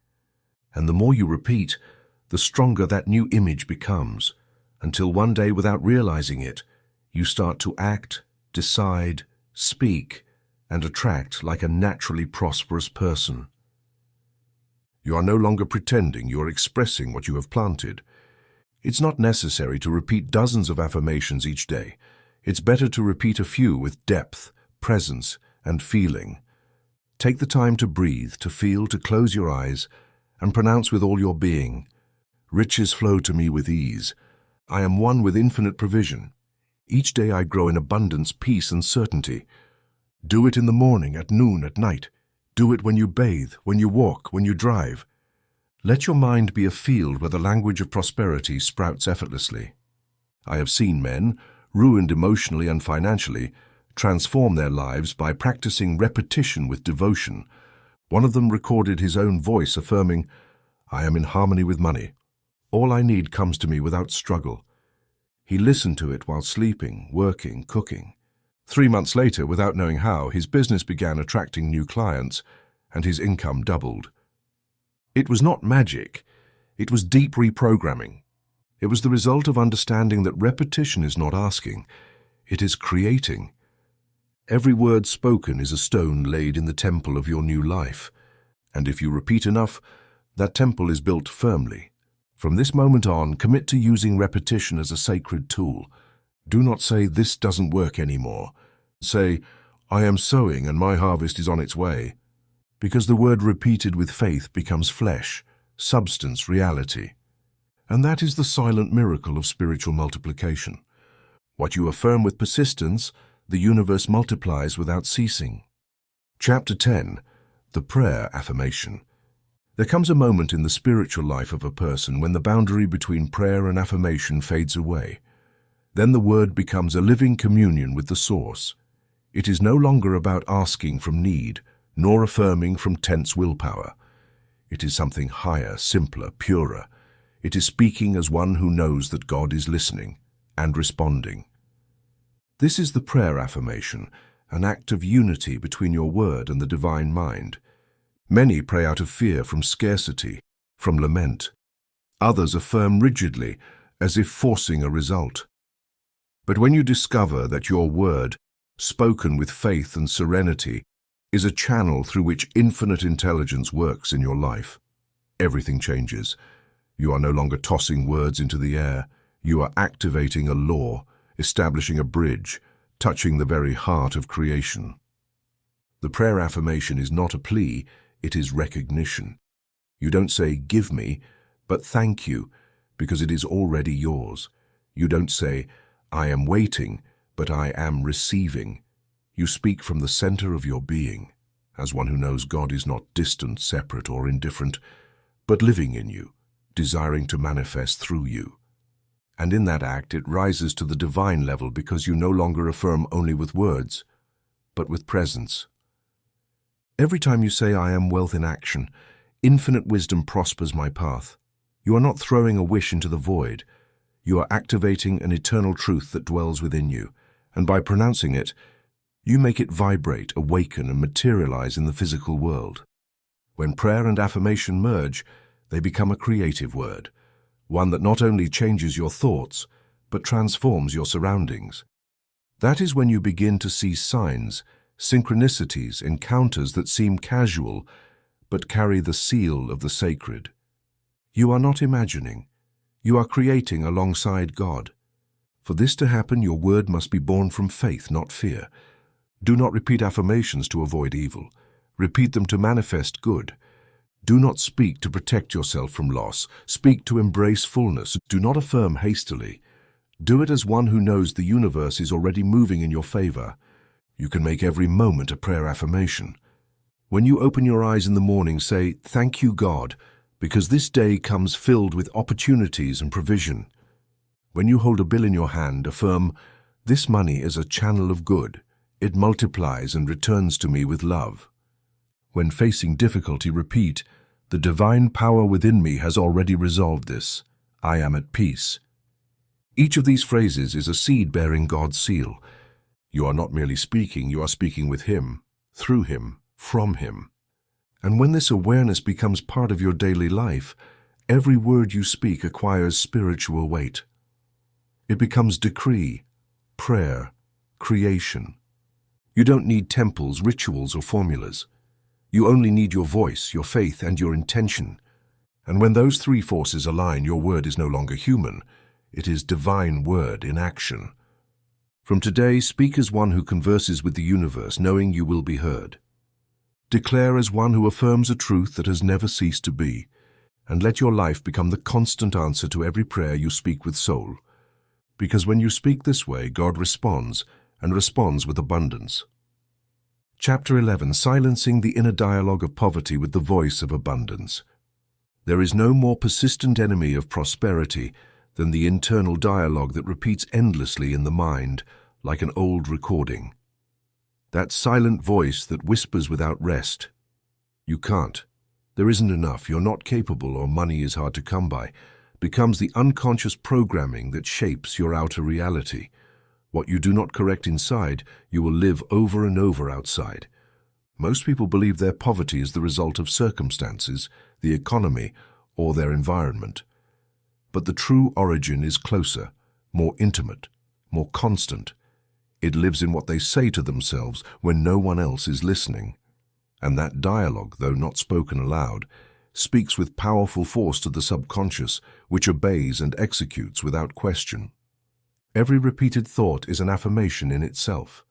And the more you repeat, the stronger that new image becomes, until one day, without realizing it, you start to act, decide, speak, and attract like a naturally prosperous person. You are no longer pretending, you are expressing what you have planted. It's not necessary to repeat dozens of affirmations each day. It's better to repeat a few with depth, presence, and feeling. Take the time to breathe, to feel, to close your eyes, and pronounce with all your being. Riches flow to me with ease. I am one with infinite provision. Each day I grow in abundance, peace, and certainty. Do it in the morning, at noon, at night. Do it when you bathe, when you walk, when you drive. Let your mind be a field where the language of prosperity sprouts effortlessly. I have seen men, ruined emotionally and financially, transform their lives by practicing repetition with devotion. One of them recorded his own voice affirming, "I am in harmony with money. All I need comes to me without struggle." He listened to it while sleeping, working, cooking. 3 months later, without knowing how, his business began attracting new clients, and his income doubled. It was not magic. It was deep reprogramming. It was the result of understanding that repetition is not asking, it is creating. Every word spoken is a stone laid in the temple of your new life, and if you repeat enough, that temple is built firmly. From this moment on, commit to using repetition as a sacred tool. Do not say, "This doesn't work anymore." Say, "I am sowing and my harvest is on its way." Because the word repeated with faith becomes flesh, substance, reality. And that is the silent miracle of spiritual multiplication. What you affirm with persistence, the universe multiplies without ceasing. Chapter 10. The Prayer Affirmation. There comes a moment in the spiritual life of a person when the boundary between prayer and affirmation fades away. Then the word becomes a living communion with the source. It is no longer about asking from need, nor affirming from tense willpower. It is something higher, simpler, purer. It is speaking as one who knows that God is listening and responding. This is the prayer affirmation, an act of unity between your word and the divine mind. Many pray out of fear, from scarcity, from lament. Others affirm rigidly, as if forcing a result. But when you discover that your word, spoken with faith and serenity, is a channel through which infinite intelligence works in your life, everything changes. You are no longer tossing words into the air. You are activating a law, establishing a bridge, touching the very heart of creation. The prayer affirmation is not a plea, it is recognition. You don't say, "Give me," but "Thank you," because it is already yours. You don't say, "I am waiting," but "I am receiving." You speak from the center of your being, as one who knows God is not distant, separate, or indifferent, but living in you, desiring to manifest through you. And in that act, it rises to the divine level because you no longer affirm only with words, but with presence. Every time you say, "I am wealth in action," infinite wisdom prospers my path. You are not throwing a wish into the void. You are activating an eternal truth that dwells within you, and by pronouncing it, you make it vibrate, awaken, and materialize in the physical world. When prayer and affirmation merge, they become a creative word, one that not only changes your thoughts, but transforms your surroundings. That is when you begin to see signs, synchronicities, encounters that seem casual, but carry the seal of the sacred. You are not imagining. You are creating alongside God. For this to happen, your word must be born from faith, not fear. Do not repeat affirmations to avoid evil. Repeat them to manifest good. Do not speak to protect yourself from loss. Speak to embrace fullness. Do not affirm hastily. Do it as one who knows the universe is already moving in your favor. You can make every moment a prayer affirmation. When you open your eyes in the morning, say, "Thank you, God, because this day comes filled with opportunities and provision." When you hold a bill in your hand, affirm, "This money is a channel of good. It multiplies and returns to me with love." When facing difficulty, repeat, "The divine power within me has already resolved this. I am at peace." Each of these phrases is a seed bearing God's seal. You are not merely speaking, you are speaking with Him, through Him, from Him. And when this awareness becomes part of your daily life, every word you speak acquires spiritual weight. It becomes decree, prayer, creation. You don't need temples, rituals, or formulas. You only need your voice, your faith, and your intention. And when those three forces align, your word is no longer human. It is divine word in action. From today, speak as one who converses with the universe, knowing you will be heard. Declare as one who affirms a truth that has never ceased to be, and let your life become the constant answer to every prayer you speak with soul. Because when you speak this way, God responds, and responds with abundance. Chapter 11. Silencing the inner dialogue of poverty with the voice of abundance. There is no more persistent enemy of prosperity than the internal dialogue that repeats endlessly in the mind, like an old recording. That silent voice that whispers without rest. "You can't. There isn't enough. You're not capable, or money is hard to come by," becomes the unconscious programming that shapes your outer reality. What you do not correct inside, you will live over and over outside. Most people believe their poverty is the result of circumstances, the economy, or their environment. But the true origin is closer, more intimate, more constant. It lives in what they say to themselves when no one else is listening. And that dialogue, though not spoken aloud, speaks with powerful force to the subconscious, which obeys and executes without question. Every repeated thought is an affirmation in itself.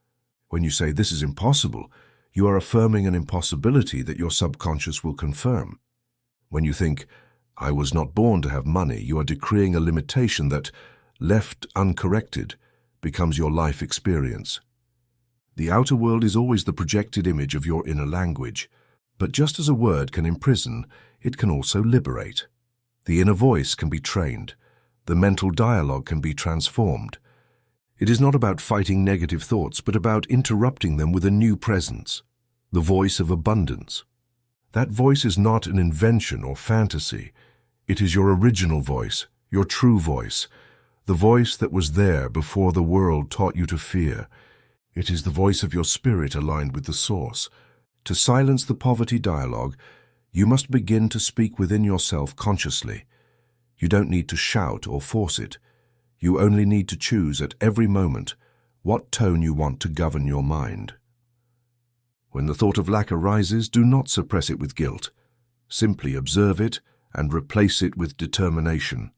When you say, "This is impossible," you are affirming an impossibility that your subconscious will confirm. When you think, "I was not born to have money," you are decreeing a limitation that, left uncorrected, becomes your life experience. The outer world is always the projected image of your inner language, but just as a word can imprison, it can also liberate. The inner voice can be trained. The mental dialogue can be transformed. It is not about fighting negative thoughts, but about interrupting them with a new presence, the voice of abundance. That voice is not an invention or fantasy. It is your original voice, your true voice, the voice that was there before the world taught you to fear. It is the voice of your spirit aligned with the source. To silence the poverty dialogue, you must begin to speak within yourself consciously. You don't need to shout or force it. You only need to choose at every moment what tone you want to govern your mind. When the thought of lack arises, do not suppress it with guilt. Simply observe it and replace it with determination.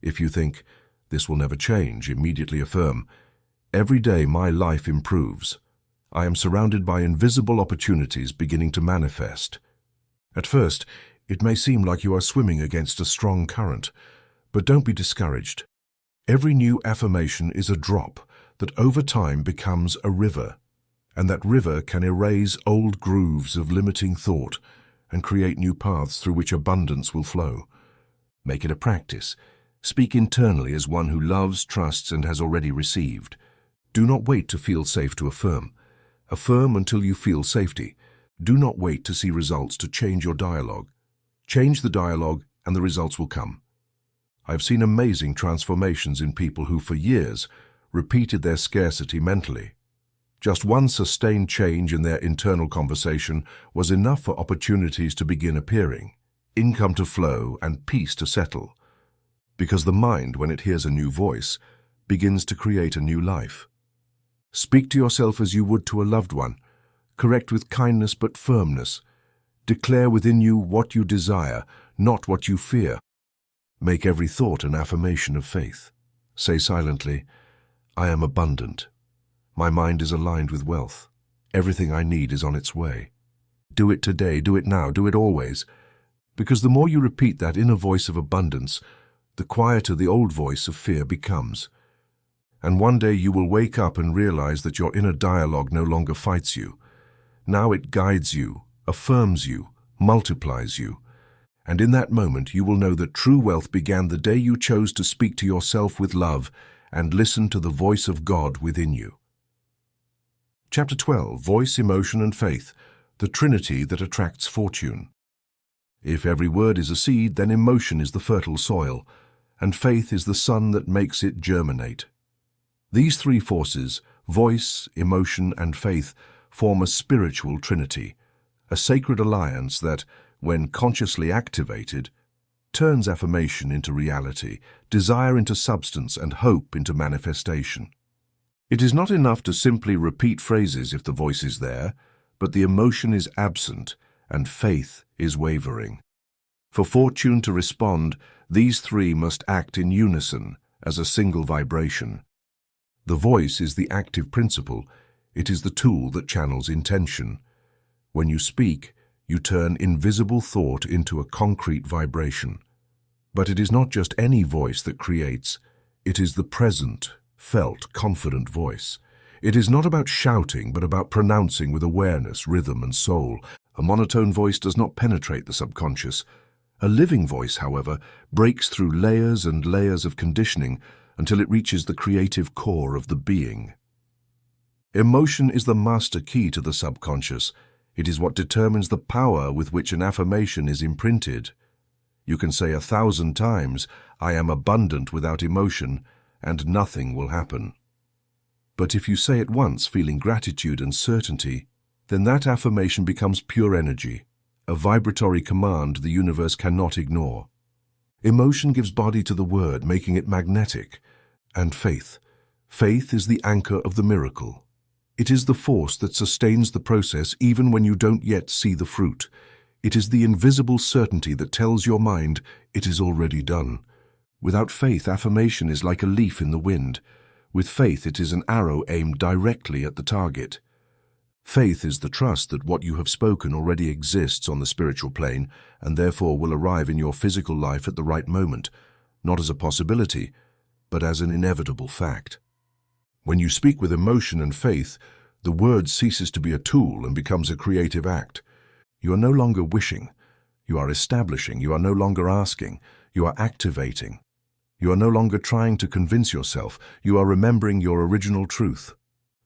If you think, "This will never change," immediately affirm, "Every day my life improves. I am surrounded by invisible opportunities beginning to manifest." At first, it may seem like you are swimming against a strong current, but don't be discouraged. Every new affirmation is a drop that over time becomes a river, and that river can erase old grooves of limiting thought and create new paths through which abundance will flow. Make it a practice. Speak internally as one who loves, trusts, and has already received. Do not wait to feel safe to affirm. Affirm until you feel safety. Do not wait to see results to change your dialogue. Change the dialogue and the results will come. I've seen amazing transformations in people who for years repeated their scarcity mentally. Just one sustained change in their internal conversation was enough for opportunities to begin appearing, income to flow, and peace to settle. Because the mind, when it hears a new voice, begins to create a new life. Speak to yourself as you would to a loved one. Correct with kindness but firmness. Declare within you what you desire, not what you fear. Make every thought an affirmation of faith. Say silently, "I am abundant. My mind is aligned with wealth. Everything I need is on its way." do it today, do it now, do it always. Because the more you repeat that inner voice of abundance, the quieter the old voice of fear becomes. And one day you will wake up and realize that your inner dialogue no longer fights you. Now it guides you, affirms you, multiplies you. And in that moment you will know that true wealth began the day you chose to speak to yourself with love and listen to the voice of God within you. Chapter 12, Voice, Emotion and Faith, the Trinity that attracts fortune. If every word is a seed, then emotion is the fertile soil, and faith is the sun that makes it germinate. These three forces, voice, emotion and faith, form a spiritual trinity, a sacred alliance that, when consciously activated, turns affirmation into reality, desire into substance, and hope into manifestation. It is not enough to simply repeat phrases if the voice is there, but the emotion is absent and faith is wavering. For fortune to respond, these three must act in unison as a single vibration. The voice is the active principle. It is the tool that channels intention. When you speak, you turn invisible thought into a concrete vibration. But it is not just any voice that creates. It is the present, felt, confident voice. It is not about shouting, but about pronouncing with awareness, rhythm, and soul. A monotone voice does not penetrate the subconscious. A living voice, however, breaks through layers and layers of conditioning until it reaches the creative core of the being. Emotion is the master key to the subconscious. It is what determines the power with which an affirmation is imprinted. You can say 1,000 times, "I am abundant," without emotion, and nothing will happen. But if you say it once, feeling gratitude and certainty, then that affirmation becomes pure energy, a vibratory command the universe cannot ignore. Emotion gives body to the word, making it magnetic. And faith. Faith is the anchor of the miracle. It is the force that sustains the process even when you don't yet see the fruit. It is the invisible certainty that tells your mind it is already done. Without faith, affirmation is like a leaf in the wind. With faith, it is an arrow aimed directly at the target. Faith is the trust that what you have spoken already exists on the spiritual plane and therefore will arrive in your physical life at the right moment, not as a possibility, but as an inevitable fact. When you speak with emotion and faith, the word ceases to be a tool and becomes a creative act. You are no longer wishing. You are establishing. You are no longer asking. You are activating. You are no longer trying to convince yourself. You are remembering your original truth.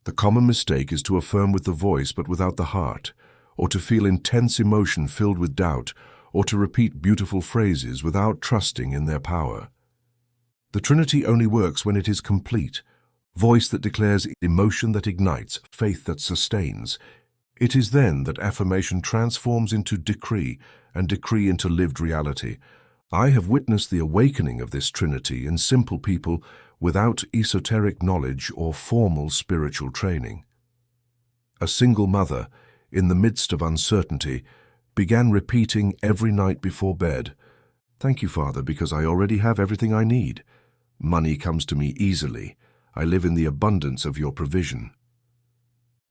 The common mistake is to affirm with the voice but without the heart, or to feel intense emotion filled with doubt, or to repeat beautiful phrases without trusting in their power. The Trinity only works when it is complete. Voice that declares, emotion that ignites, faith that sustains. It is then that affirmation transforms into decree, and decree into lived reality. I have witnessed the awakening of this Trinity in simple people without esoteric knowledge or formal spiritual training. A single mother, in the midst of uncertainty, began repeating every night before bed, "Thank you, Father, because I already have everything I need. Money comes to me easily. I live in the abundance of your provision."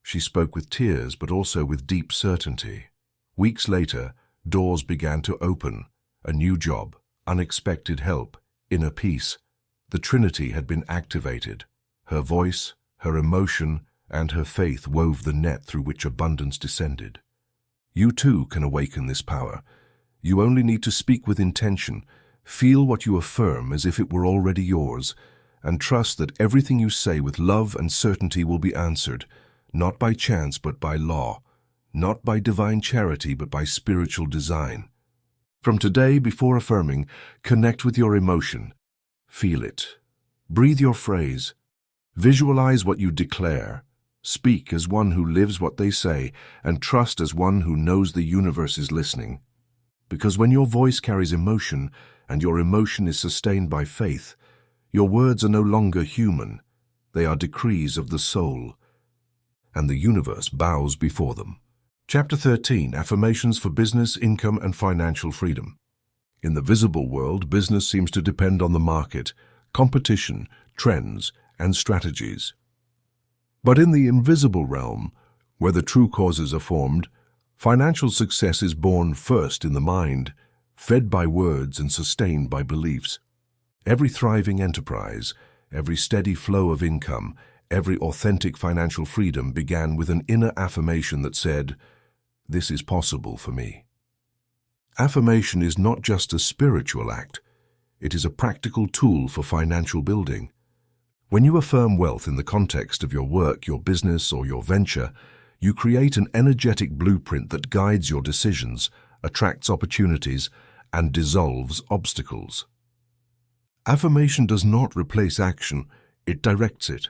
She spoke with tears, but also with deep certainty. Weeks later, doors began to open. A new job, unexpected help, inner peace. The Trinity had been activated. Her voice, her emotion, and her faith wove the net through which abundance descended. You too can awaken this power. You only need to speak with intention, feel what you affirm as if it were already yours, and trust that everything you say with love and certainty will be answered, not by chance but by law, not by divine charity but by spiritual design. From today, before affirming, connect with your emotion. Feel it. Breathe your phrase. Visualize what you declare. Speak as one who lives what they say, and trust as one who knows the universe is listening. Because when your voice carries emotion, and your emotion is sustained by faith, your words are no longer human. They are decrees of the soul, and the universe bows before them. Chapter 13, Affirmations for Business, Income, and Financial Freedom. In the visible world, business seems to depend on the market, competition, trends, and strategies. But in the invisible realm, where the true causes are formed, Financial success is born first in the mind, fed by words and sustained by beliefs. Every thriving enterprise, every steady flow of income, every authentic financial freedom began with an inner affirmation that said, "This is possible for me." Affirmation is not just a spiritual act, it is a practical tool for financial building. When you affirm wealth in the context of your work, your business, or your venture, you create an energetic blueprint that guides your decisions, attracts opportunities, and dissolves obstacles. Affirmation does not replace action, it directs it.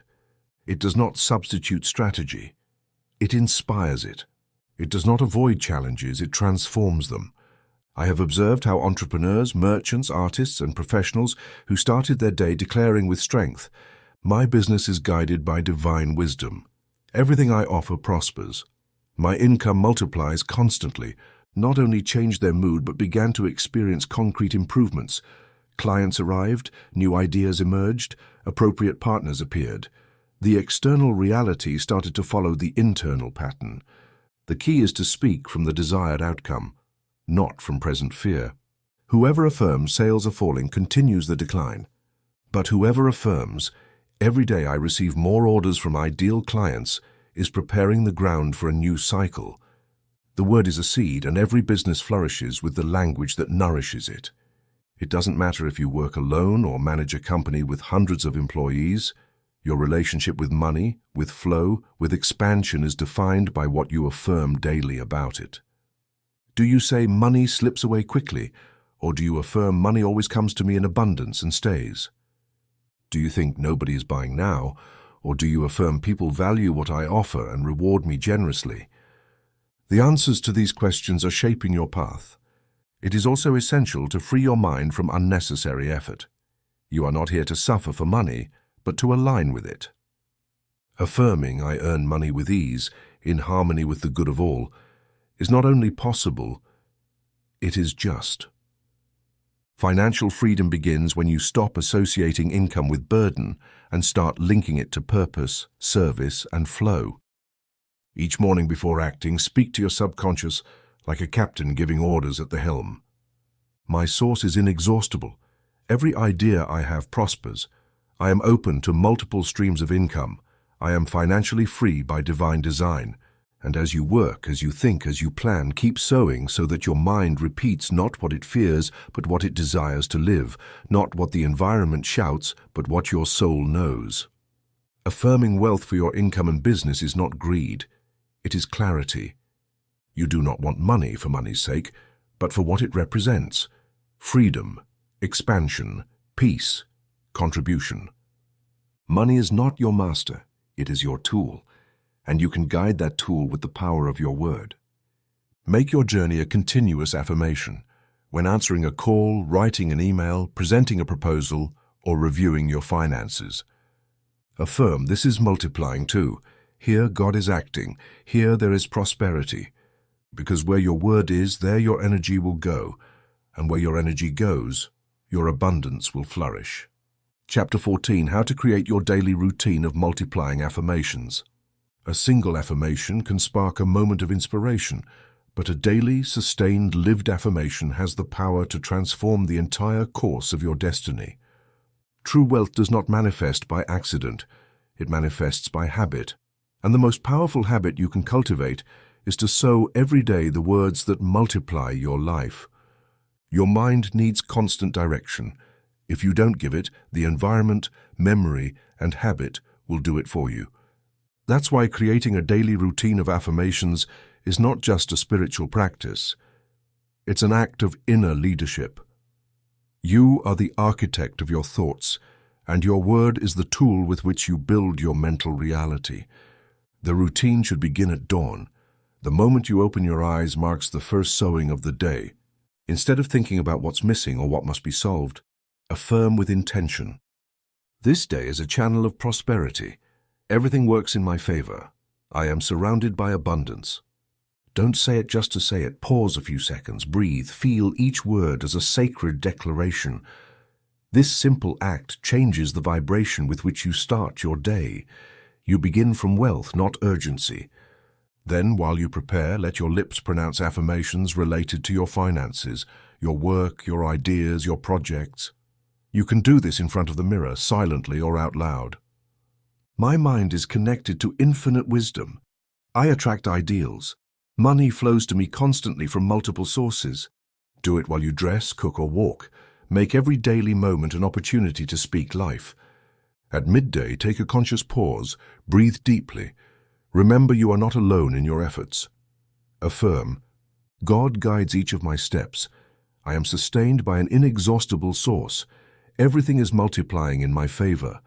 It does not substitute strategy, it inspires it. It does not avoid challenges, it transforms them. I have observed how entrepreneurs, merchants, artists, and professionals who started their day declaring with strength, "My business is guided by divine wisdom. Everything I offer prospers. My income multiplies constantly," not only changed their mood but began to experience concrete improvements. Clients arrived, new ideas emerged, appropriate partners appeared. The external reality started to follow the internal pattern. The key is to speak from the desired outcome, not from present fear. Whoever affirms sales are falling continues the decline. But whoever affirms, "Every day I receive more orders from ideal clients," is preparing the ground for a new cycle. The word is a seed, and every business flourishes with the language that nourishes it. It doesn't matter if you work alone or manage a company with hundreds of employees. Your relationship with money, with flow, with expansion is defined by what you affirm daily about it. Do you say money slips away quickly, or do you affirm money always comes to me in abundance and stays? Do you think nobody is buying now, or do you affirm people value what I offer and reward me generously? The answers to these questions are shaping your path. It is also essential to free your mind from unnecessary effort. You are not here to suffer for money, but to align with it. Affirming "I earn money with ease, in harmony with the good of all," is not only possible, it is just. Financial freedom begins when you stop associating income with burden and start linking it to purpose, service, and flow. Each morning before acting, speak to your subconscious like a captain giving orders at the helm. My source is inexhaustible. Every idea I have prospers. I am open to multiple streams of income. I am financially free by divine design. And as you work, as you think, as you plan, keep sowing so that your mind repeats not what it fears, but what it desires to live, not what the environment shouts, but what your soul knows. Affirming wealth for your income and business is not greed. It is clarity. You do not want money for money's sake, but for what it represents: freedom, expansion, peace, contribution. Money is not your master, it is your tool, and you can guide that tool with the power of your word. Make your journey a continuous affirmation when answering a call, writing an email, presenting a proposal, or reviewing your finances. Affirm, "This is multiplying too. Here God is acting. Here there is prosperity." Because where your word is, there your energy will go, and where your energy goes, your abundance will flourish. Chapter 14, How to Create Your Daily Routine of Multiplying Affirmations. A single affirmation can spark a moment of inspiration, but a daily, sustained, lived affirmation has the power to transform the entire course of your destiny. True wealth does not manifest by accident, it manifests by habit. And the most powerful habit you can cultivate is to sow every day the words that multiply your life. Your mind needs constant direction. If you don't give it, the environment, memory, and habit will do it for you. That's why creating a daily routine of affirmations is not just a spiritual practice. It's an act of inner leadership. You are the architect of your thoughts, and your word is the tool with which you build your mental reality. The routine should begin at dawn. The moment you open your eyes marks the first sowing of the day. Instead of thinking about what's missing or what must be solved, affirm with intention. This day is a channel of prosperity. Everything works in my favor. I am surrounded by abundance. Don't say it just to say it. Pause a few seconds, breathe, feel each word as a sacred declaration. This simple act changes the vibration with which you start your day. You begin from wealth, not urgency. Then, while you prepare, let your lips pronounce affirmations related to your finances, your work, your ideas, your projects. You can do this in front of the mirror, silently or out loud. My mind is connected to infinite wisdom. I attract ideals. Money flows to me constantly from multiple sources. Do it while you dress, cook, or walk. Make every daily moment an opportunity to speak life. At midday, take a conscious pause. Breathe deeply. Remember you are not alone in your efforts. Affirm, God guides each of my steps. I am sustained by an inexhaustible source. Everything is multiplying in my favor.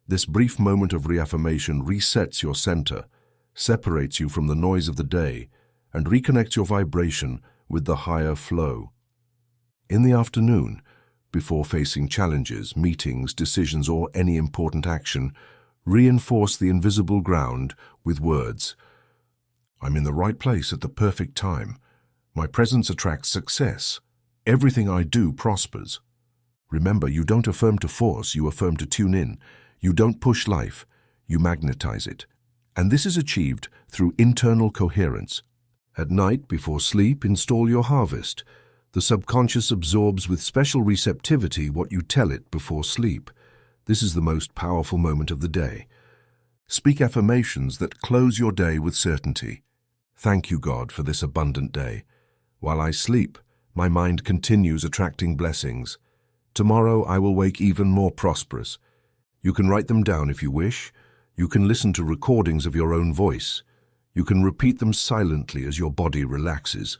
This brief moment of reaffirmation resets your center, separates you from the noise of the day, and reconnects your vibration with the higher flow. In the afternoon, before facing challenges, meetings, decisions, or any important action, reinforce the invisible ground with words. I'm in the right place at the perfect time. My presence attracts success. Everything I do prospers. Remember, you don't affirm to force, you affirm to tune in. You don't push life, you magnetize it. And this is achieved through internal coherence. At night, before sleep, install your harvest. The subconscious absorbs with special receptivity what you tell it before sleep. This is the most powerful moment of the day. Speak affirmations that close your day with certainty. Thank you, God, for this abundant day. While I sleep, my mind continues attracting blessings. Tomorrow I will wake even more prosperous. You can write them down if you wish. You can listen to recordings of your own voice. You can repeat them silently as your body relaxes.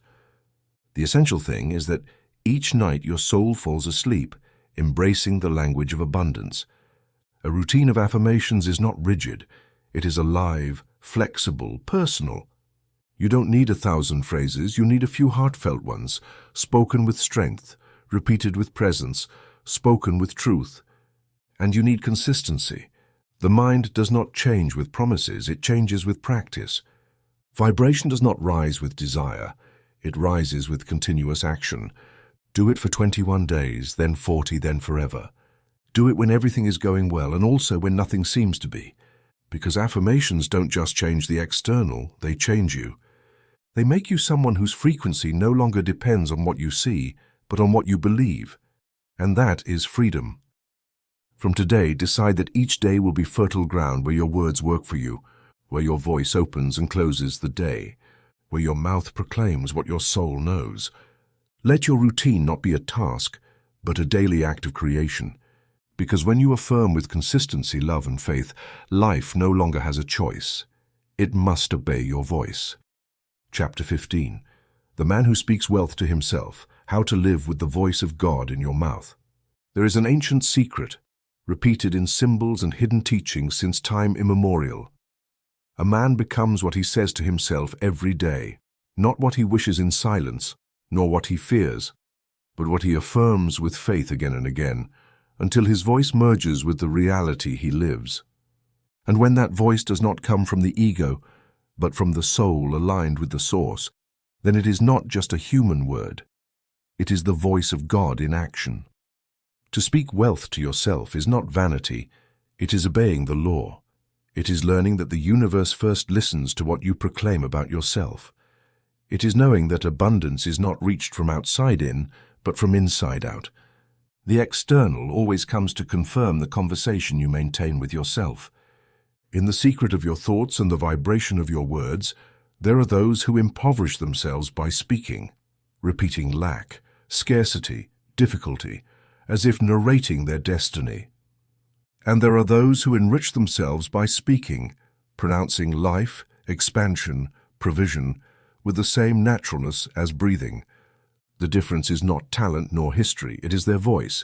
The essential thing is that each night your soul falls asleep, embracing the language of abundance. A routine of affirmations is not rigid. It is alive, flexible, personal. You don't need 1,000 phrases, you need a few heartfelt ones, spoken with strength, repeated with presence, spoken with truth. And you need consistency. The mind does not change with promises, it changes with practice. Vibration does not rise with desire, it rises with continuous action. Do it for 21 days, then 40, then forever. Do it when everything is going well and also when nothing seems to be. Because affirmations don't just change the external, they change you. They make you someone whose frequency no longer depends on what you see, but on what you believe. And that is freedom. From today, decide that each day will be fertile ground where your words work for you, where your voice opens and closes the day, where your mouth proclaims what your soul knows. Let your routine not be a task, but a daily act of creation. Because when you affirm with consistency, love, and faith, life no longer has a choice. It must obey your voice. Chapter 15. The Man Who Speaks Wealth to Himself, How to Live with the Voice of God in Your Mouth. There is an ancient secret, repeated in symbols and hidden teachings since time immemorial. A man becomes what he says to himself every day, not what he wishes in silence, nor what he fears, but what he affirms with faith again and again, until his voice merges with the reality he lives. And when that voice does not come from the ego, but from the soul aligned with the source, then it is not just a human word. It is the voice of God in action. To speak wealth to yourself is not vanity, it is obeying the law. It is learning that the universe first listens to what you proclaim about yourself. It is knowing that abundance is not reached from outside in, but from inside out. The external always comes to confirm the conversation you maintain with yourself. In the secret of your thoughts and the vibration of your words, there are those who impoverish themselves by speaking, repeating lack, scarcity, difficulty, as if narrating their destiny. And there are those who enrich themselves by speaking, pronouncing life, expansion, provision, with the same naturalness as breathing. The difference is not talent nor history, it is their voice.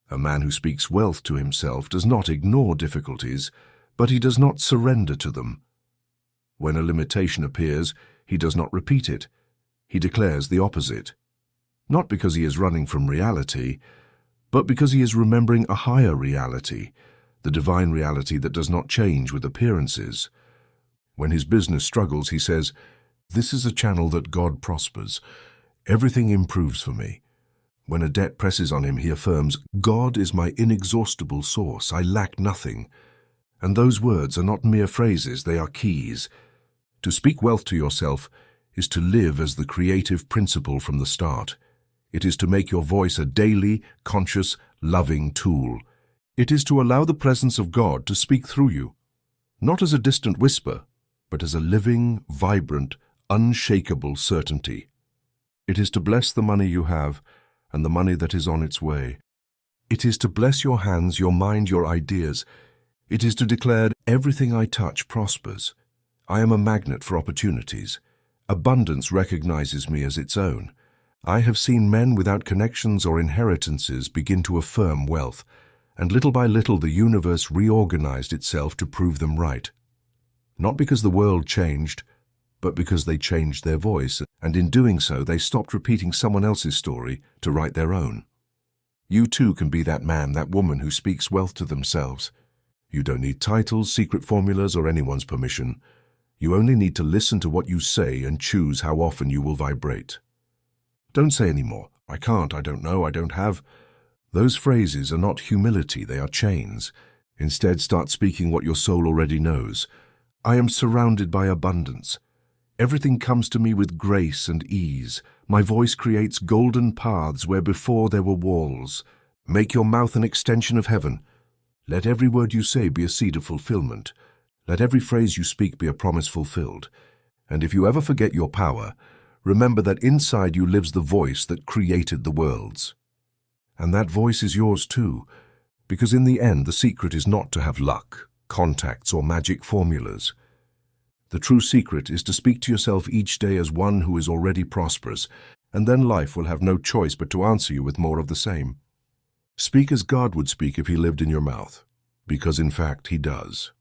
A man who speaks wealth to himself does not ignore difficulties, but he does not surrender to them. When a limitation appears, he does not repeat it. He declares the opposite. Not because he is running from reality, but because he is remembering a higher reality, the divine reality that does not change with appearances. When his business struggles, he says, "This is a channel that God prospers. Everything improves for me." When a debt presses on him, he affirms, "God is my inexhaustible source. I lack nothing." And those words are not mere phrases, they are keys. To speak wealth to yourself is to live as the creative principle from the start. It is to make your voice a daily, conscious, loving tool. It is to allow the presence of God to speak through you, not as a distant whisper, but as a living, vibrant, unshakable certainty. It is to bless the money you have and the money that is on its way. It is to bless your hands, your mind, your ideas. It is to declare, everything I touch prospers. I am a magnet for opportunities. Abundance recognizes me as its own. I have seen men without connections or inheritances begin to affirm wealth, and little by little the universe reorganized itself to prove them right. Not because the world changed, but because they changed their voice, and in doing so they stopped repeating someone else's story to write their own. You too can be that man, that woman who speaks wealth to themselves. You don't need titles, secret formulas, or anyone's permission. You only need to listen to what you say and choose how often you will vibrate. Don't say anymore, I can't, I don't know, I don't have. Those phrases are not humility, they are chains. Instead, start speaking what your soul already knows. I am surrounded by abundance. Everything comes to me with grace and ease. My voice creates golden paths where before there were walls. Make your mouth an extension of heaven. Let every word you say be a seed of fulfillment. Let every phrase you speak be a promise fulfilled. And if you ever forget your power, remember that inside you lives the voice that created the worlds. And that voice is yours too, because in the end the secret is not to have luck, contacts, or magic formulas. The true secret is to speak to yourself each day as one who is already prosperous, and then life will have no choice but to answer you with more of the same. Speak as God would speak if He lived in your mouth, because in fact He does.